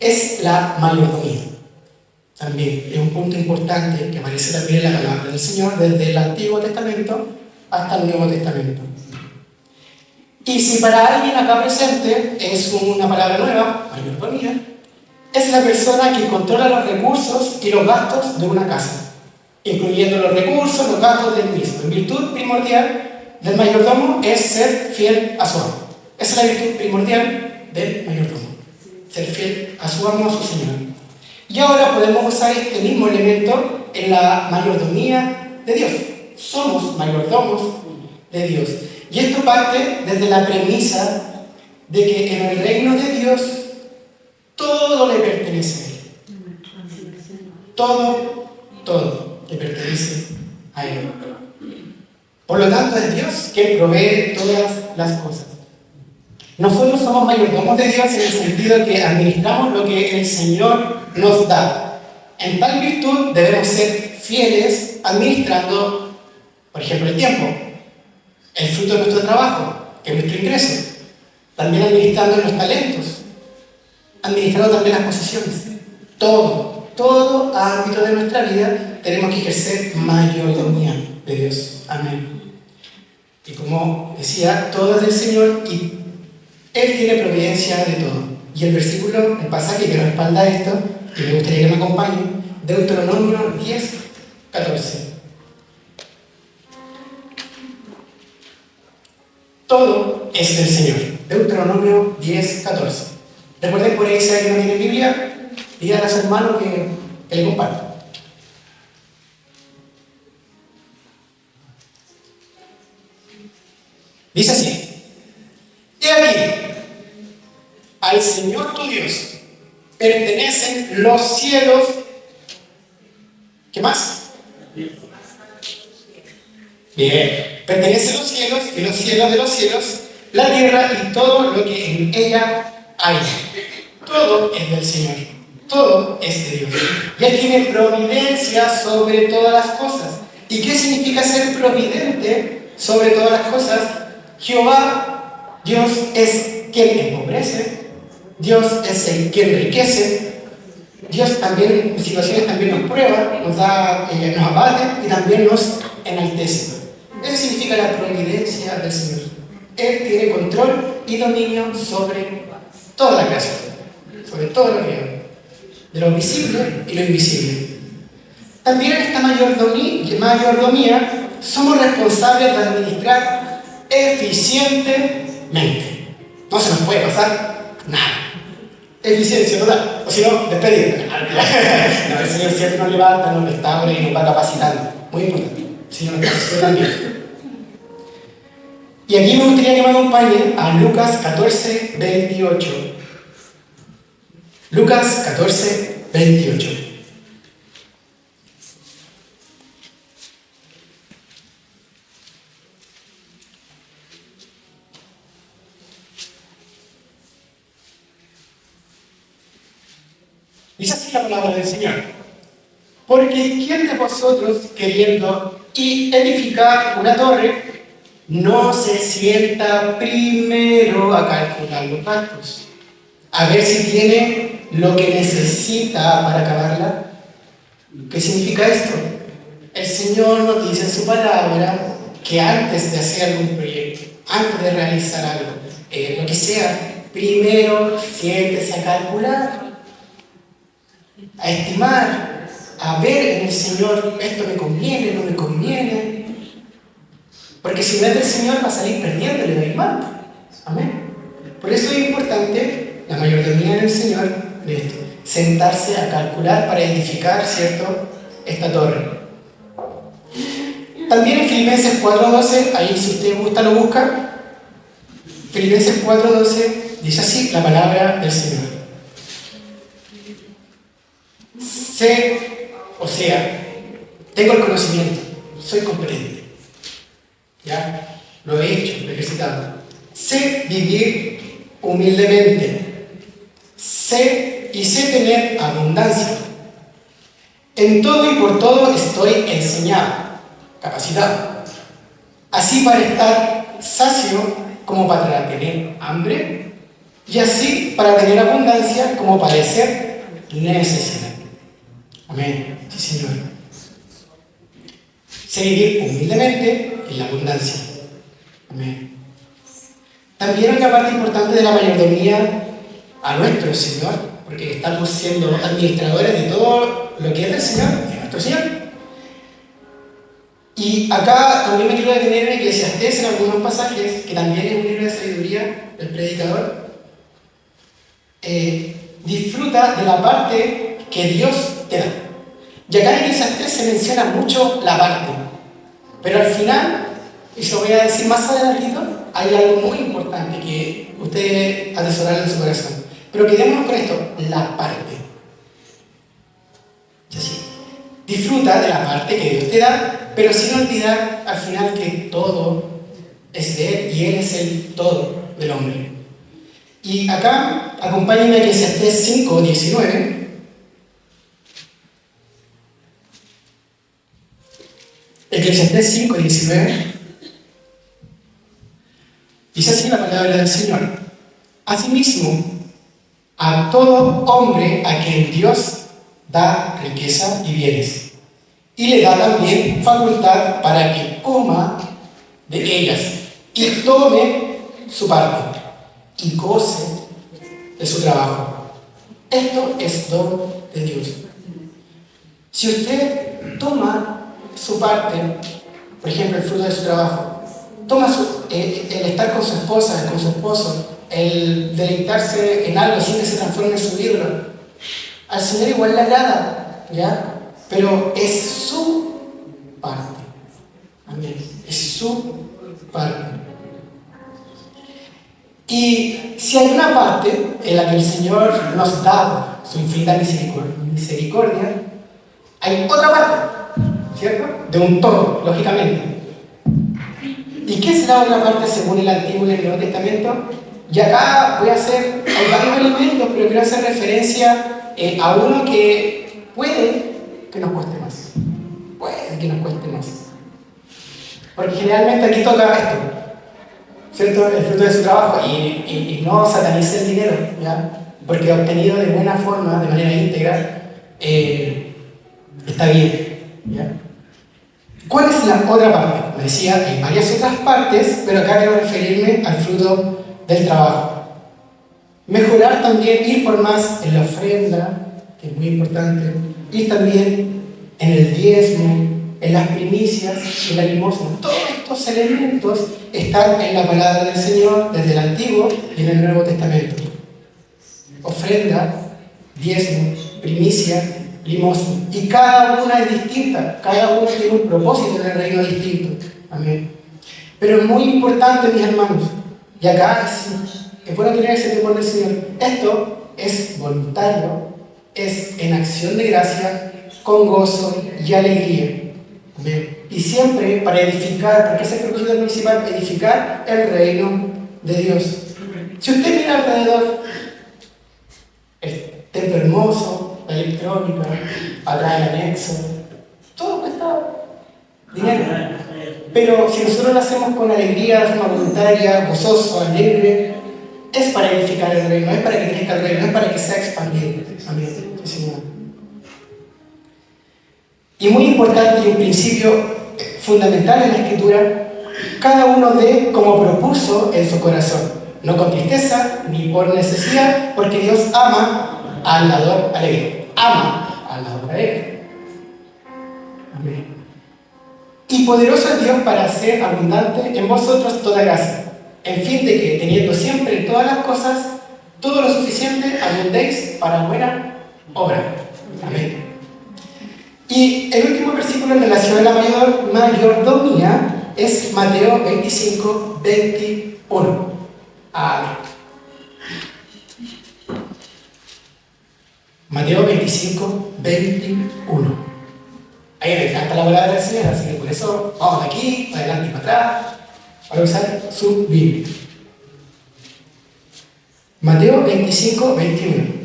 A: Es la mayordomía. También es un punto importante que aparece también en la palabra del Señor desde el Antiguo Testamento hasta el Nuevo Testamento. Y si para alguien acá presente es una palabra nueva, mayordomía, es la persona que controla los recursos y los gastos de una casa, incluyendo los recursos, los gastos del mismo. En virtud primordial del mayordomo es ser fiel a su amo. Esa es la virtud primordial del mayordomo, ser fiel a su amo, a su señor. Y ahora podemos usar este mismo elemento en la mayordomía de Dios. Somos mayordomos de Dios. Y esto parte desde la premisa de que en el reino de Dios todo le pertenece a Él. Todo le pertenece a Él. Por lo tanto, es Dios quien provee todas las cosas. Nosotros somos mayordomos de Dios en el sentido de que administramos lo que el Señor nos da. En tal virtud debemos ser fieles administrando, por ejemplo, el tiempo, el fruto de nuestro trabajo, que es nuestro ingreso, también administrando los talentos, administrando también las posesiones. Todo ámbito de nuestra vida tenemos que ejercer mayordomía de Dios. Amén. Y como decía, todo es del Señor y Él tiene providencia de todo. Y el versículo, el pasaje que respalda esto, que me gustaría que me acompañe, Deuteronomio 10:14. Todo es del Señor. Deuteronomio 10:14. Recuerden por ahí, si alguien no tiene Biblia, díganle a su hermano que le comparta. Dice así: He aquí, al Señor tu Dios pertenecen los cielos. ¿Qué más? Bien. Pertenecen los cielos y los cielos de los cielos, la tierra y todo lo que en ella hay. Todo es del Señor. Todo es de Dios. Y Él tiene providencia sobre todas las cosas. ¿Y qué significa ser providente sobre todas las cosas? Jehová, Dios es quien empobrece, Dios es el quien enriquece, Dios también en situaciones también nos prueba, nos abate y también nos enaltece. Eso significa la providencia del Señor. Él tiene control y dominio sobre toda la creación, sobre todo lo creado, de lo visible y lo invisible. También en esta mayordomía somos responsables de administrar eficientemente. No se nos puede pasar nada. Eficiencia total, o si no, despedir. No, el Señor siempre nos levanta, nos restaura y nos va capacitando. Muy importante. El Señor nos capacita también. Y aquí me gustaría que me acompañen a Lucas 14:28. Lucas 14:28. Dice así la palabra del Señor: Porque ¿quién de vosotros, queriendo edificar una torre, no se sienta primero a calcular los gastos, a ver si tiene lo que necesita para acabarla? ¿Qué significa esto? El Señor nos dice en su palabra que antes de hacer algún proyecto, antes de realizar algo, lo que sea, primero siéntese a calcular, a estimar, a ver en el Señor, esto me conviene, no me conviene. Porque si no es del Señor va a salir perdiendo, le va a ir mal. Amén. Por eso es importante la mayordomía del Señor de esto. Sentarse a calcular para edificar, ¿cierto?, esta torre. También en Filipenses 4:12, ahí si usted gusta lo busca. Filipenses 4:12 dice así la palabra del Señor. Tengo el conocimiento, soy competente. ¿Ya? Lo he hecho, lo he ejercitado. Sé vivir humildemente. Sé tener abundancia. En todo y por todo estoy enseñado, capacitado. Así para estar sacio como para tener hambre, y así para tener abundancia como padecer necesidad. Amén. Sí, Señor. Sé vivir humildemente en la abundancia. Amén. También otra parte importante de la mayordomía a nuestro Señor, porque estamos siendo administradores de todo lo que es del Señor, de nuestro Señor. Y acá también me quiero detener en Eclesiastés en algunos pasajes, que también es un libro de sabiduría del predicador. Disfruta de la parte que Dios te da. Y acá en Eclesiastés se menciona mucho la parte, pero al final, y se lo voy a decir más adelante, hay algo muy importante que usted debe atesorar en su corazón. Pero quedémonos con esto, la parte. Y así, disfruta de la parte que Dios te da, pero sin olvidar al final que todo es de Él y Él es el todo del hombre. Y acá, acompáñenme a Eclesiastés 5:19. Eclesiastés 5:19. Dice así la palabra del Señor. Asimismo, a todo hombre a quien Dios da riqueza y bienes, y le da también facultad para que coma de ellas y tome su parte y goce de su trabajo. Esto es don de Dios. Si usted toma su parte, por ejemplo, el fruto de su trabajo, toma el estar con su esposa, con su esposo, el deleitarse en algo sin que se transforme en su ídolo, al Señor igual le agrada, ¿ya? Pero es su parte. Amén. Es su parte. Y si hay una parte en la que el Señor nos da su infinita misericordia, hay otra parte, ¿cierto? De un todo, lógicamente. ¿Y qué es la otra parte según el Antiguo y el Nuevo Testamento? Y acá hay varios elementos, pero quiero hacer referencia a uno que puede que nos cueste más. Puede que nos cueste más. Porque generalmente aquí toca esto, ¿cierto? El fruto de su trabajo, y no satanice el dinero, ¿ya? Porque obtenido de buena forma, de manera íntegra, está bien, ¿ya? ¿Cuál es la otra parte? Me decía, hay varias otras partes, pero acá quiero referirme al fruto del trabajo. Mejorar también, ir por más en la ofrenda, que es muy importante, ir también en el diezmo, en las primicias, en la limosna. Todos estos elementos están en la palabra del Señor desde el Antiguo y en el Nuevo Testamento. Ofrenda, diezmo, primicia, limosna. Y cada una es distinta, cada una tiene un propósito en el reino distinto. Amén. Pero es muy importante, mis hermanos, y acá es bueno tener ese temor del Señor. Esto es voluntario, es en acción de gracia, con gozo y alegría. Amén. Y siempre para edificar, porque ese es el propósito principal, edificar el reino de Dios. Si usted mira alrededor, el templo hermoso, la electrónica, acá el anexo, todo cuesta dinero. Pero si nosotros lo hacemos con alegría, de forma voluntaria, gozoso, alegre, es para edificar el reino, es para que crezca el reino, es para que sea expandido. Amén. Sí, Señor. Y muy importante y un principio fundamental en la Escritura, cada uno dé como propuso en su corazón, no con tristeza ni por necesidad, porque Dios ama al dador alegre. Ama al dador alegre. Amén. Y poderoso es Dios para hacer abundante en vosotros toda gracia, en fin de que, teniendo siempre en todas las cosas todo lo suficiente, abundéis para buena obra. Amén. Y el último versículo en relación a la mayordomía es Mateo 25, 21. Amén. Mateo 25, 21. Ahí me encanta la palabra del Señor, así que por eso vamos de aquí, para adelante y para atrás, para usar su Biblia. Mateo 25, 21.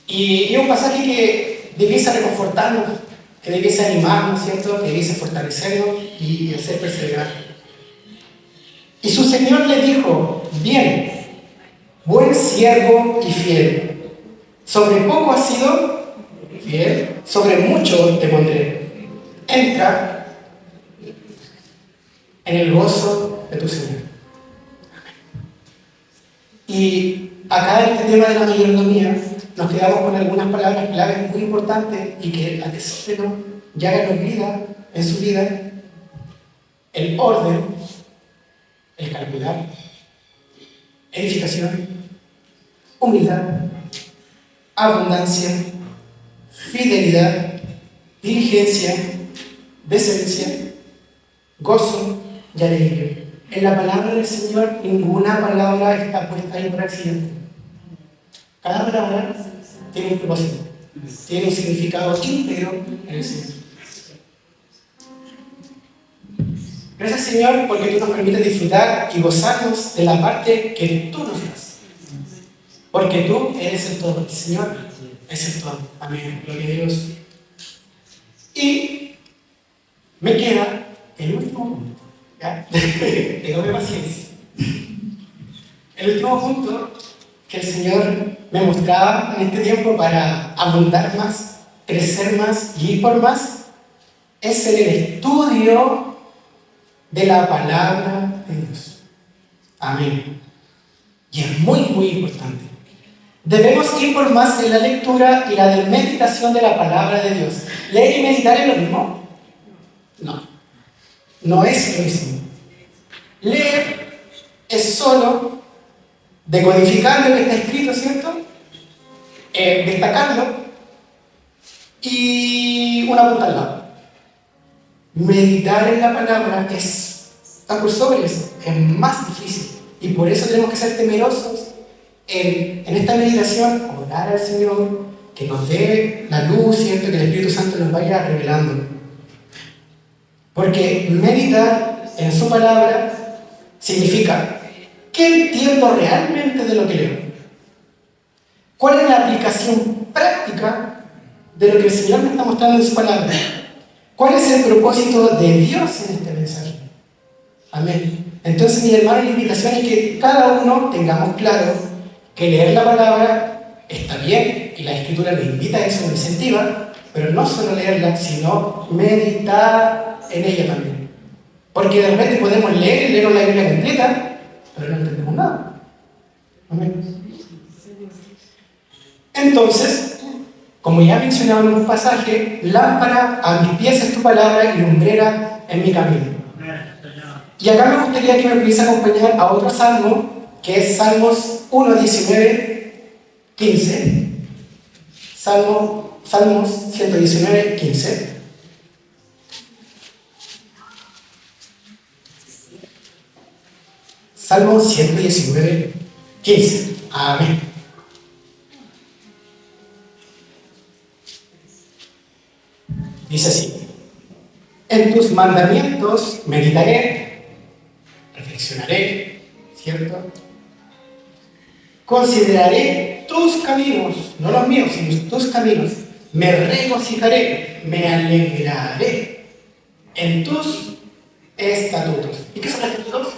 A: Y es un pasaje que debiese reconfortarnos, que debiese animarnos, ¿cierto? Que debiese fortalecernos y hacer perseverar. Y su Señor le dijo: bien, buen siervo y fiel. Sobre poco has sido fiel, sobre mucho te pondré. Entra en el gozo de tu Señor. Y acá en este tema de la mayordomía nos quedamos con algunas palabras claves muy importantes y que atesórenos y háganos vida en su vida: el orden, el calcular, edificación, humildad, abundancia, fidelidad, diligencia, decencia, gozo y alegría. En la palabra del Señor ninguna palabra está puesta ahí por accidente. Cada palabra tiene un propósito, tiene un significado íntegro en el Señor. Gracias, Señor, porque tú nos permites disfrutar y gozarnos de la parte que tú nos das. Porque tú eres el todo, el Señor es el todo. Amén. Gloria a Dios. Y me queda el último punto. ¿Ya? Téngame paciencia. El último punto que el Señor me mostraba en este tiempo para abundar más, crecer más y ir por más es el estudio de la palabra de Dios. Amén. Y es muy, muy importante. Debemos ir por más en la lectura y la meditación de la palabra de Dios. ¿Leer y meditar es lo mismo? No. No es lo mismo. Leer es solo decodificar lo que está escrito, ¿cierto? Destacarlo y una punta al lado. Meditar en la palabra está por sobre eso, es más difícil. Y por eso tenemos que ser temerosos en esta meditación, orar al Señor, que nos dé la luz, ¿cierto? Que el Espíritu Santo nos vaya revelando. Porque meditar en su palabra significa: ¿qué entiendo realmente de lo que leo? ¿Cuál es la aplicación práctica de lo que el Señor me está mostrando en su palabra? ¿Cuál es el propósito de Dios en este mensaje? Amén. Entonces, mi hermano, la invitación es que cada uno tengamos claro que leer la palabra está bien, y la Escritura nos invita a eso, nos incentiva, pero no solo leerla, sino meditar en ella también. Porque de repente podemos leer la Biblia completa, pero no entendemos nada. Amén. Entonces, como ya mencionaba en un pasaje, lámpara a mis pies es tu palabra y lumbrera en mi camino. Y acá me gustaría que me pudiese acompañar a otro salmo, que es Salmos 1, 19, 15. Salmos 119, 15. Salmos 119, 15. Amén. Dice así: en tus mandamientos meditaré, reflexionaré, ¿cierto? Consideraré tus caminos, no los míos, sino tus caminos. Me regocijaré, me alegraré en tus estatutos. ¿Y qué son los estatutos?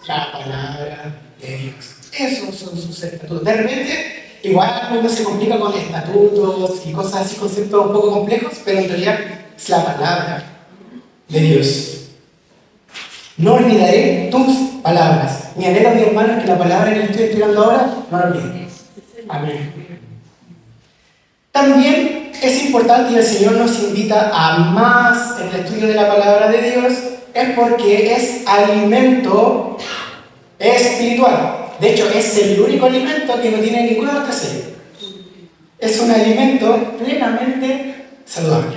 A: La palabra de Dios. Esos son sus estatutos. De repente, igual uno se complica con estatutos y cosas así, conceptos un poco complejos, pero en realidad es la palabra de Dios. No olvidaré tus palabras. Mi anhelo, mi hermano, es que la palabra que estoy estudiando ahora no la olvide. Amén. También es importante y el Señor nos invita a más en el estudio de la palabra de Dios? Es porque es alimento espiritual. De hecho, es el único alimento que no tiene ninguna otra sello. Es un alimento plenamente saludable.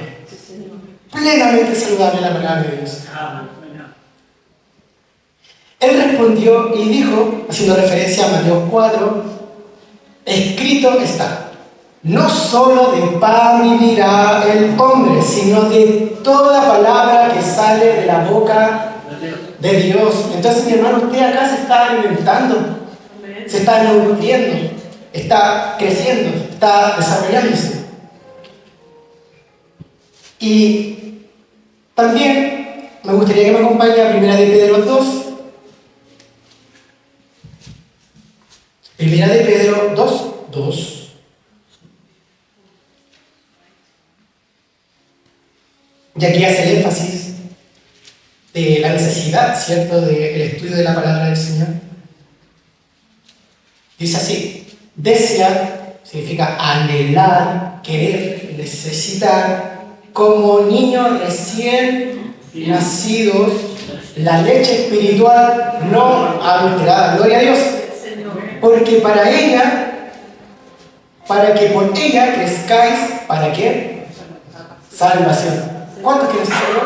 A: Plenamente saludable la palabra de Dios. Él respondió y dijo, haciendo referencia a Mateo 4, escrito está, no solo de pan vivirá el hombre, sino de toda palabra que sale de la boca de Dios. Entonces, mi hermano, usted acá se está alimentando, se está nutriendo, está creciendo, está desarrollándose. Y también me gustaría que me acompañe a 1 de Pedro 2. 1 de Pedro 2. Y aquí hace el énfasis de la necesidad, ¿cierto?, del estudio de la palabra del Señor. Dice así, desear significa anhelar, querer, necesitar, como niños recién nacidos, la leche espiritual no adulterada. Gloria a Dios. Porque para que por ella crezcáis, ¿para qué? Salvación. ¿Cuántos quieren ser salvos?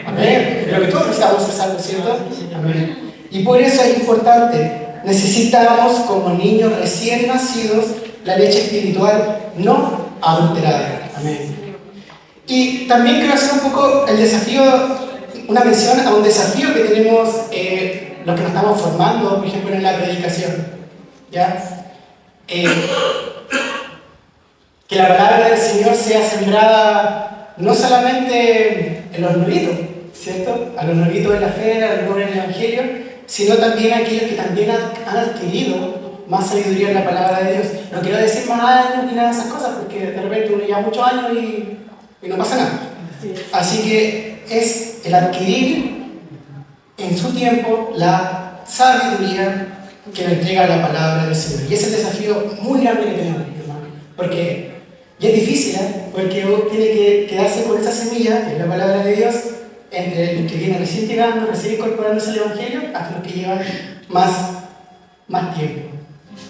A: Amén. Creo que todos necesitamos ser salvos, ¿cierto? Amén. Y por eso es importante. Necesitamos, como niños recién nacidos, la leche espiritual no adulterada. Amén. Y también quiero hacer un poco el desafío, una mención a un desafío que tenemos los que nos estamos formando, por ejemplo, en la predicación. ¿Ya? Que la palabra del Señor sea sembrada no solamente en los nuevitos, ¿cierto? A los nuevitos de la fe, a los nuevos en el Evangelio, sino también a aquellos que también han adquirido más sabiduría en la palabra de Dios. No quiero decir más años ni nada de esas cosas, porque de repente uno lleva muchos años y no pasa nada. Así que es el adquirir en su tiempo la sabiduría que nos entrega la palabra del Señor. Y ese es el desafío muy grande que tenemos, hermano. Porque ya es difícil, porque uno tiene que quedarse con esa semilla, que es la palabra de Dios, entre los que vienen recién llegando, recién incorporándose al Evangelio, hasta los que llevan más tiempo.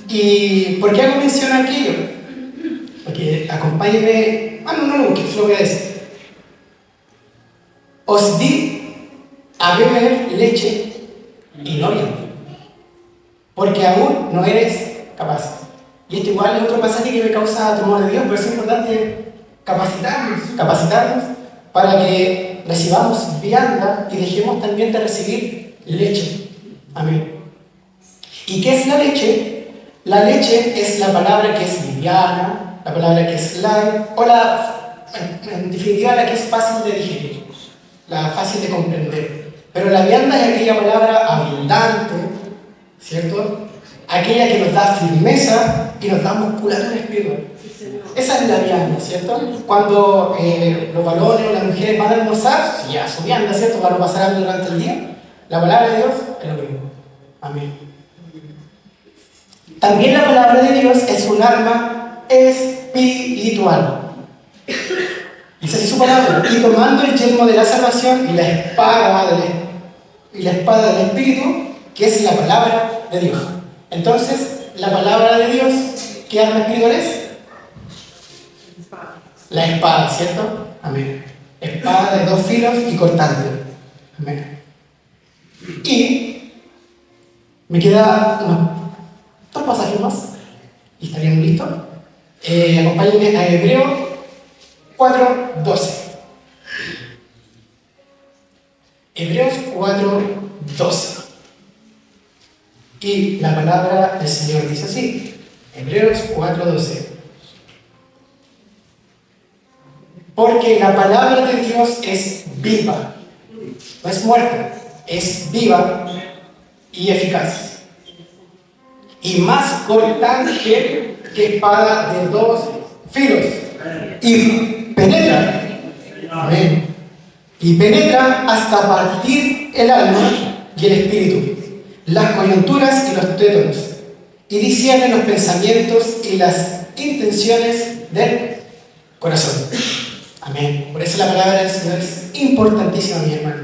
A: ¿Y por qué hago mención a aquello? Porque acompáñenme, no lo busques, lo voy a decir. Os di a beber leche y no viento, porque aún no eres capaz. Y esto igual es otro pasaje que me causa temor de Dios, pero es importante capacitarnos para que recibamos vianda y dejemos también de recibir leche. Amén. ¿Y qué es la leche? La leche es la palabra que es liviana, la palabra que es light, o en definitiva la que es fácil de digerir, la fácil de comprender. Pero la vianda es aquella palabra abundante, ¿cierto? Aquella que nos da firmeza y nos da musculatura espiritual. Esa es la vianda, ¿cierto? Cuando los varones o las mujeres van a almorzar, ya su vianda, ¿cierto? Van a pasar hambre durante el día. La palabra de Dios es lo mismo. Amén. También la palabra de Dios es un arma espiritual. Dice así su palabra. Y tomando el yelmo de la salvación y la espada del Espíritu, que es la palabra de Dios. Entonces, la palabra de Dios, ¿qué arma espiritual es? La espada, ¿cierto? Amén. Espada de 2 filos y cortante. Amén. Y me queda 2 pasajes más y estaríamos listos. Acompáñenme a Hebreos 4:12. Hebreos 4:12. Y la palabra del Señor dice así, Hebreos 4:12. Porque la palabra de Dios es viva, no es muerta, es viva y eficaz. Y más cortante que espada de 2 filos. Y penetra, amén, y penetra hasta partir el alma y el espíritu, las coyunturas y los tuétanos, y discierne los pensamientos y las intenciones del corazón. Amén. Por eso la palabra del Señor es importantísima, mi hermano.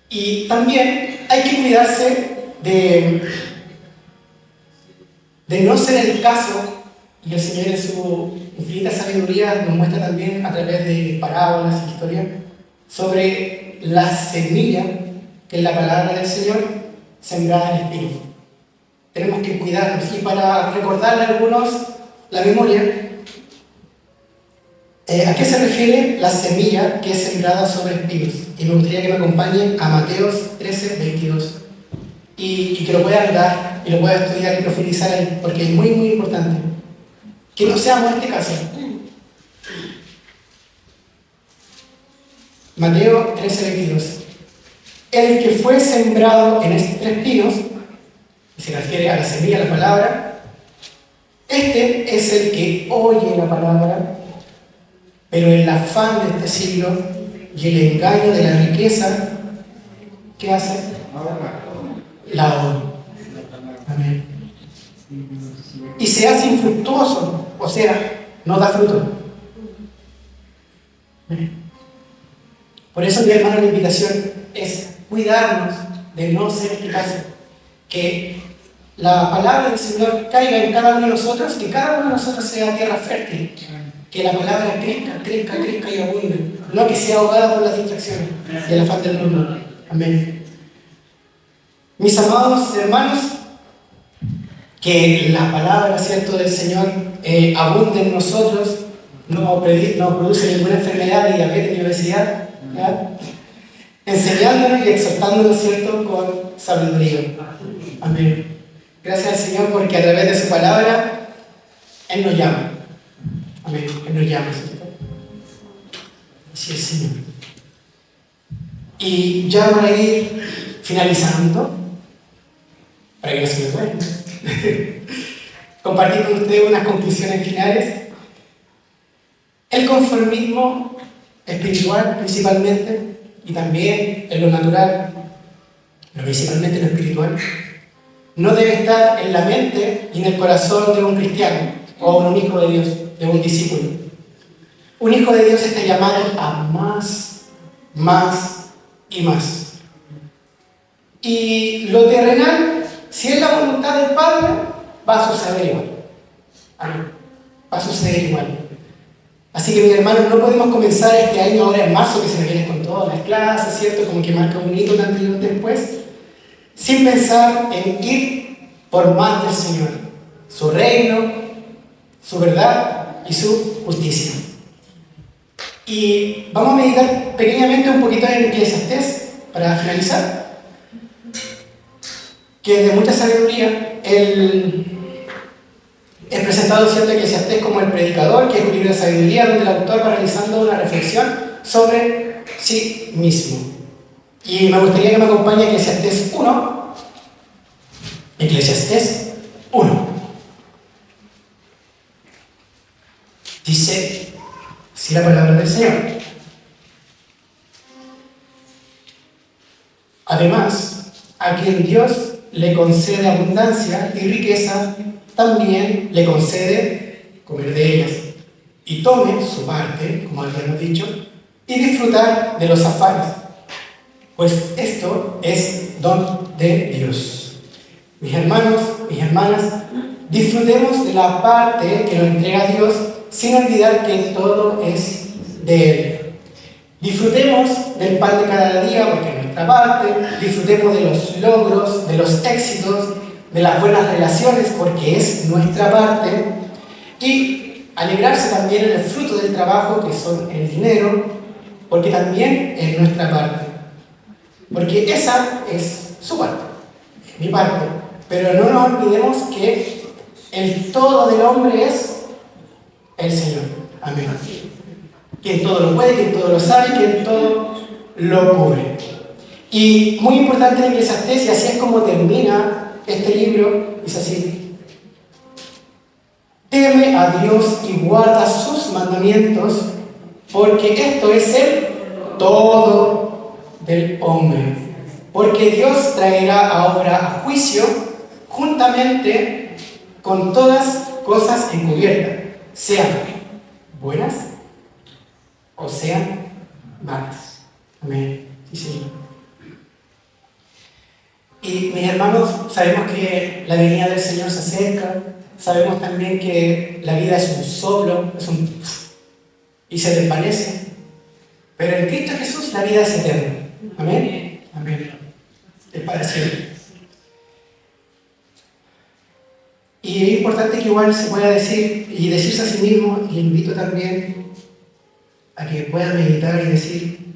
A: Y también hay que cuidarse de no ser el caso, y el Señor en su infinita sabiduría nos muestra también a través de parábolas y historias sobre la semilla que es la palabra del Señor sembrada en espinos. Tenemos que cuidarnos. Y para recordarle a algunos la memoria, ¿a qué se refiere la semilla que es sembrada sobre espinos? Y me gustaría que me acompañen a Mateos 13, 22. Y que lo puedan dar y lo puedan estudiar y profundizar ahí, porque es muy, muy importante. Que no seamos este caso. Mateo 13, 22. El que fue sembrado en estos espinos, y se refiere a la semilla, a la palabra, este es el que oye la palabra, pero el afán de este siglo y el engaño de la riqueza, ¿qué hace? La oye. Amén. Y se hace infructuoso, o sea, no da fruto. Por eso, mi hermano, la invitación es cuidarnos de no ser este caso, que la palabra del Señor caiga en cada uno de nosotros, que cada uno de nosotros sea tierra fértil, que la palabra crezca, crezca, crezca y abunde, no que sea ahogada por las distracciones y el afán del mundo. Amén. Mis amados hermanos, que la palabra, ¿cierto?, del Señor abunde en nosotros, no produce ninguna enfermedad, ni diabetes, ni obesidad, ¿ya? Enseñándonos y exhortándonos, ¿cierto?, con sabiduría. Amén. Gracias al Señor porque a través de su palabra Él nos llama. Amén. Él nos llama, ¿cierto? Así es, Señor. Y ya para ir finalizando, para que no se me duerma, compartir con ustedes unas conclusiones finales. El conformismo espiritual principalmente, y también en lo natural, pero principalmente en lo espiritual, no debe estar en la mente y en el corazón de un cristiano o un hijo de Dios, de un discípulo. Un hijo de Dios está llamado a más, más y más. Y lo terrenal, si es la voluntad del Padre, va a suceder igual. Amén. Va a suceder igual. Así que, mis hermanos, no podemos comenzar este año ahora en marzo, que se nos viene con todas las clases, ¿cierto? Como que marca un hito, un antes y un después, sin pensar en ir por más del Señor, su reino, su verdad y su justicia. Y vamos a meditar pequeñamente un poquito en Eclesiastés para finalizar, que de mucha sabiduría es presentado, ¿cierto?, Eclesiastés como el predicador, que es un libro de sabiduría donde el autor va realizando una reflexión sobre sí mismo. Y me gustaría que me acompañe Eclesiastés 1. Eclesiastés 1. Dice así la palabra del Señor. Además, a quien Dios le concede abundancia y riqueza, también le concede comer de ellas, y tome su parte, como habíamos dicho, y disfrutar de los afanes, pues esto es don de Dios. Mis hermanos, mis hermanas, disfrutemos de la parte que nos entrega Dios sin olvidar que todo es de Él. Disfrutemos del pan de cada día porque es nuestra parte, disfrutemos de los logros, de los éxitos, de las buenas relaciones porque es nuestra parte, y alegrarse también en el fruto del trabajo que son el dinero porque también es nuestra parte, porque esa es su parte, es mi parte, pero no nos olvidemos que el todo del hombre es el Señor. Amén. Quien todo lo puede, quien todo lo sabe, quien todo lo cubre. Y muy importante en Eclesiastés, y así es como termina este libro, es así: teme a Dios y guarda sus mandamientos, porque esto es el todo del hombre. Porque Dios traerá a obra a juicio juntamente con todas cosas encubiertas, sean buenas o sean malas. Amén. Sí, Señor. Y mis hermanos, sabemos que la venida del Señor se acerca, sabemos también que la vida es un soplo, y se desvanece, pero en Cristo Jesús la vida es eterna. Amén. Amén. Es para siempre. Y es importante que igual se pueda decir y decirse a sí mismo, y le invito también a que pueda meditar y decir,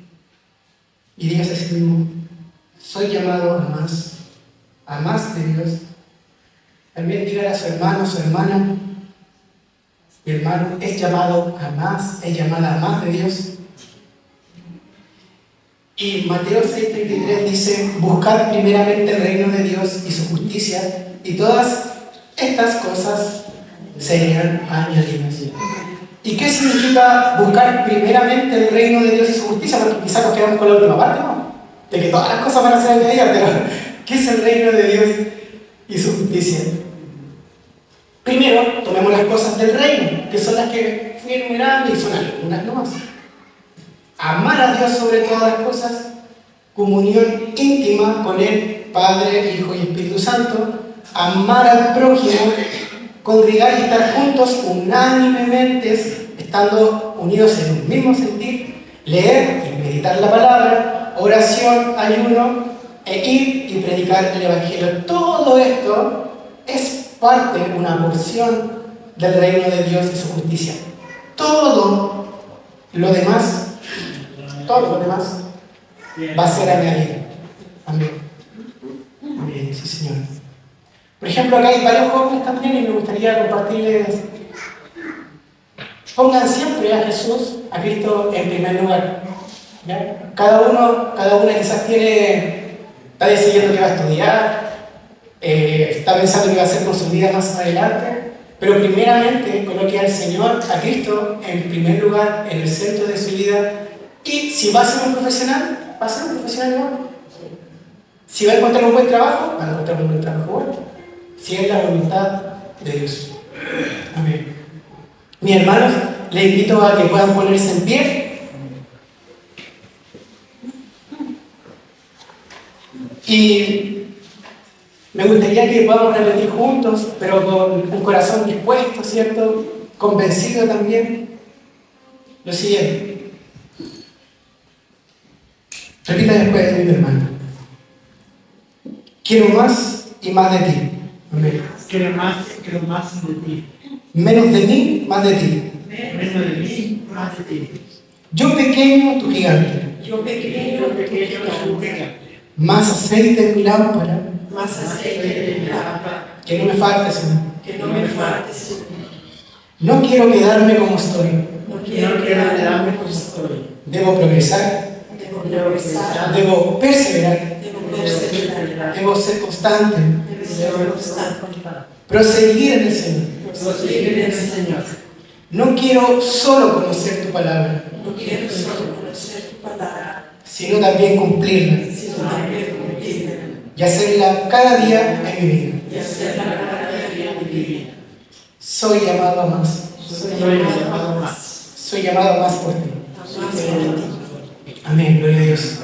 A: y digas a sí mismo, soy llamado a más de Dios. También dígale a su hermano, su hermana, mi hermano es llamado a más, es llamada a más de Dios. Y Mateo 6:33 dice, buscad primeramente el reino de Dios y su justicia, y todas estas cosas serían añadidas. ¿Y qué significa buscar primeramente el reino de Dios y su justicia? Porque quizás nos quedamos con la última parte, ¿no? De que todas las cosas van a ser añadidas, pero ¿qué es el reino de Dios y su justicia? Primero, tomemos las cosas del reino, que son las que fui enumerando y son algunas nomás. Amar a Dios sobre todas las cosas, comunión íntima con Él, Padre, Hijo y Espíritu Santo, amar al prójimo, congregar y estar juntos unánimemente, estando unidos en un mismo sentir, leer y meditar la palabra, oración, ayuno, e ir y predicar el Evangelio. Todo esto es parte, una porción del reino de Dios y su justicia. Todo lo demás va a ser añadido. Amén. Amén, sí, Señor. Por ejemplo, acá hay varios jóvenes también y me gustaría compartirles. Pongan siempre a Jesús, a Cristo en primer lugar. ¿Ya? Cada una quizás está decidiendo qué va a estudiar, está pensando qué va a hacer con su vida más adelante, pero primeramente coloque al Señor, a Cristo, en primer lugar, en el centro de su vida. Y si va a ser un profesional, va a ser un profesional igual. Si va a encontrar un buen trabajo, va a encontrar un buen trabajo igual. Si es la voluntad de Dios. Amén. Mis hermanos, les invito a que puedan ponerse en pie. Y me gustaría que podamos repetir juntos, pero con un corazón dispuesto, ¿cierto? Convencido también. Lo siguiente. Repita después de mí, mi hermano. Quiero más y más de ti. Amén.
B: Quiero más de ti.
A: Menos de mí, más de ti.
B: Menos de mí, más de ti.
A: Yo pequeño, tu gigante.
B: Yo pequeño, tu gigante.
A: Más aceite en mi lámpara.
B: Más aceite en mi lámpara.
A: Que no me falte, Señor.
B: Que no me falte, Señor.
A: No quiero quedarme como estoy.
B: No quiero quedarme como estoy.
A: Debo progresar.
B: Debo progresar.
A: Debo perseverar.
B: Debo perseverar.
A: Debo ser constante.
B: Debo ser constante.
A: Proseguir en el Señor.
B: Proseguir en el Señor.
A: No quiero solo conocer tu palabra,
B: No quiero solo conocer tu palabra,
A: sino también cumplirla
B: sino también cumplirla
A: y hacerla cada día en mi vida.
B: y hacerla cada día en mi vida.
A: Soy llamado a más.
B: Soy llamado más.
A: Soy llamado a más por ti.
B: Más por ti.
A: Amén, gloria a Dios.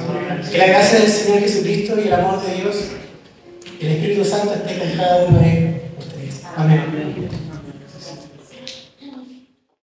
A: Que la gracia del Señor Jesucristo y el amor de Dios y el Espíritu Santo esté con cada uno de ustedes. Amén.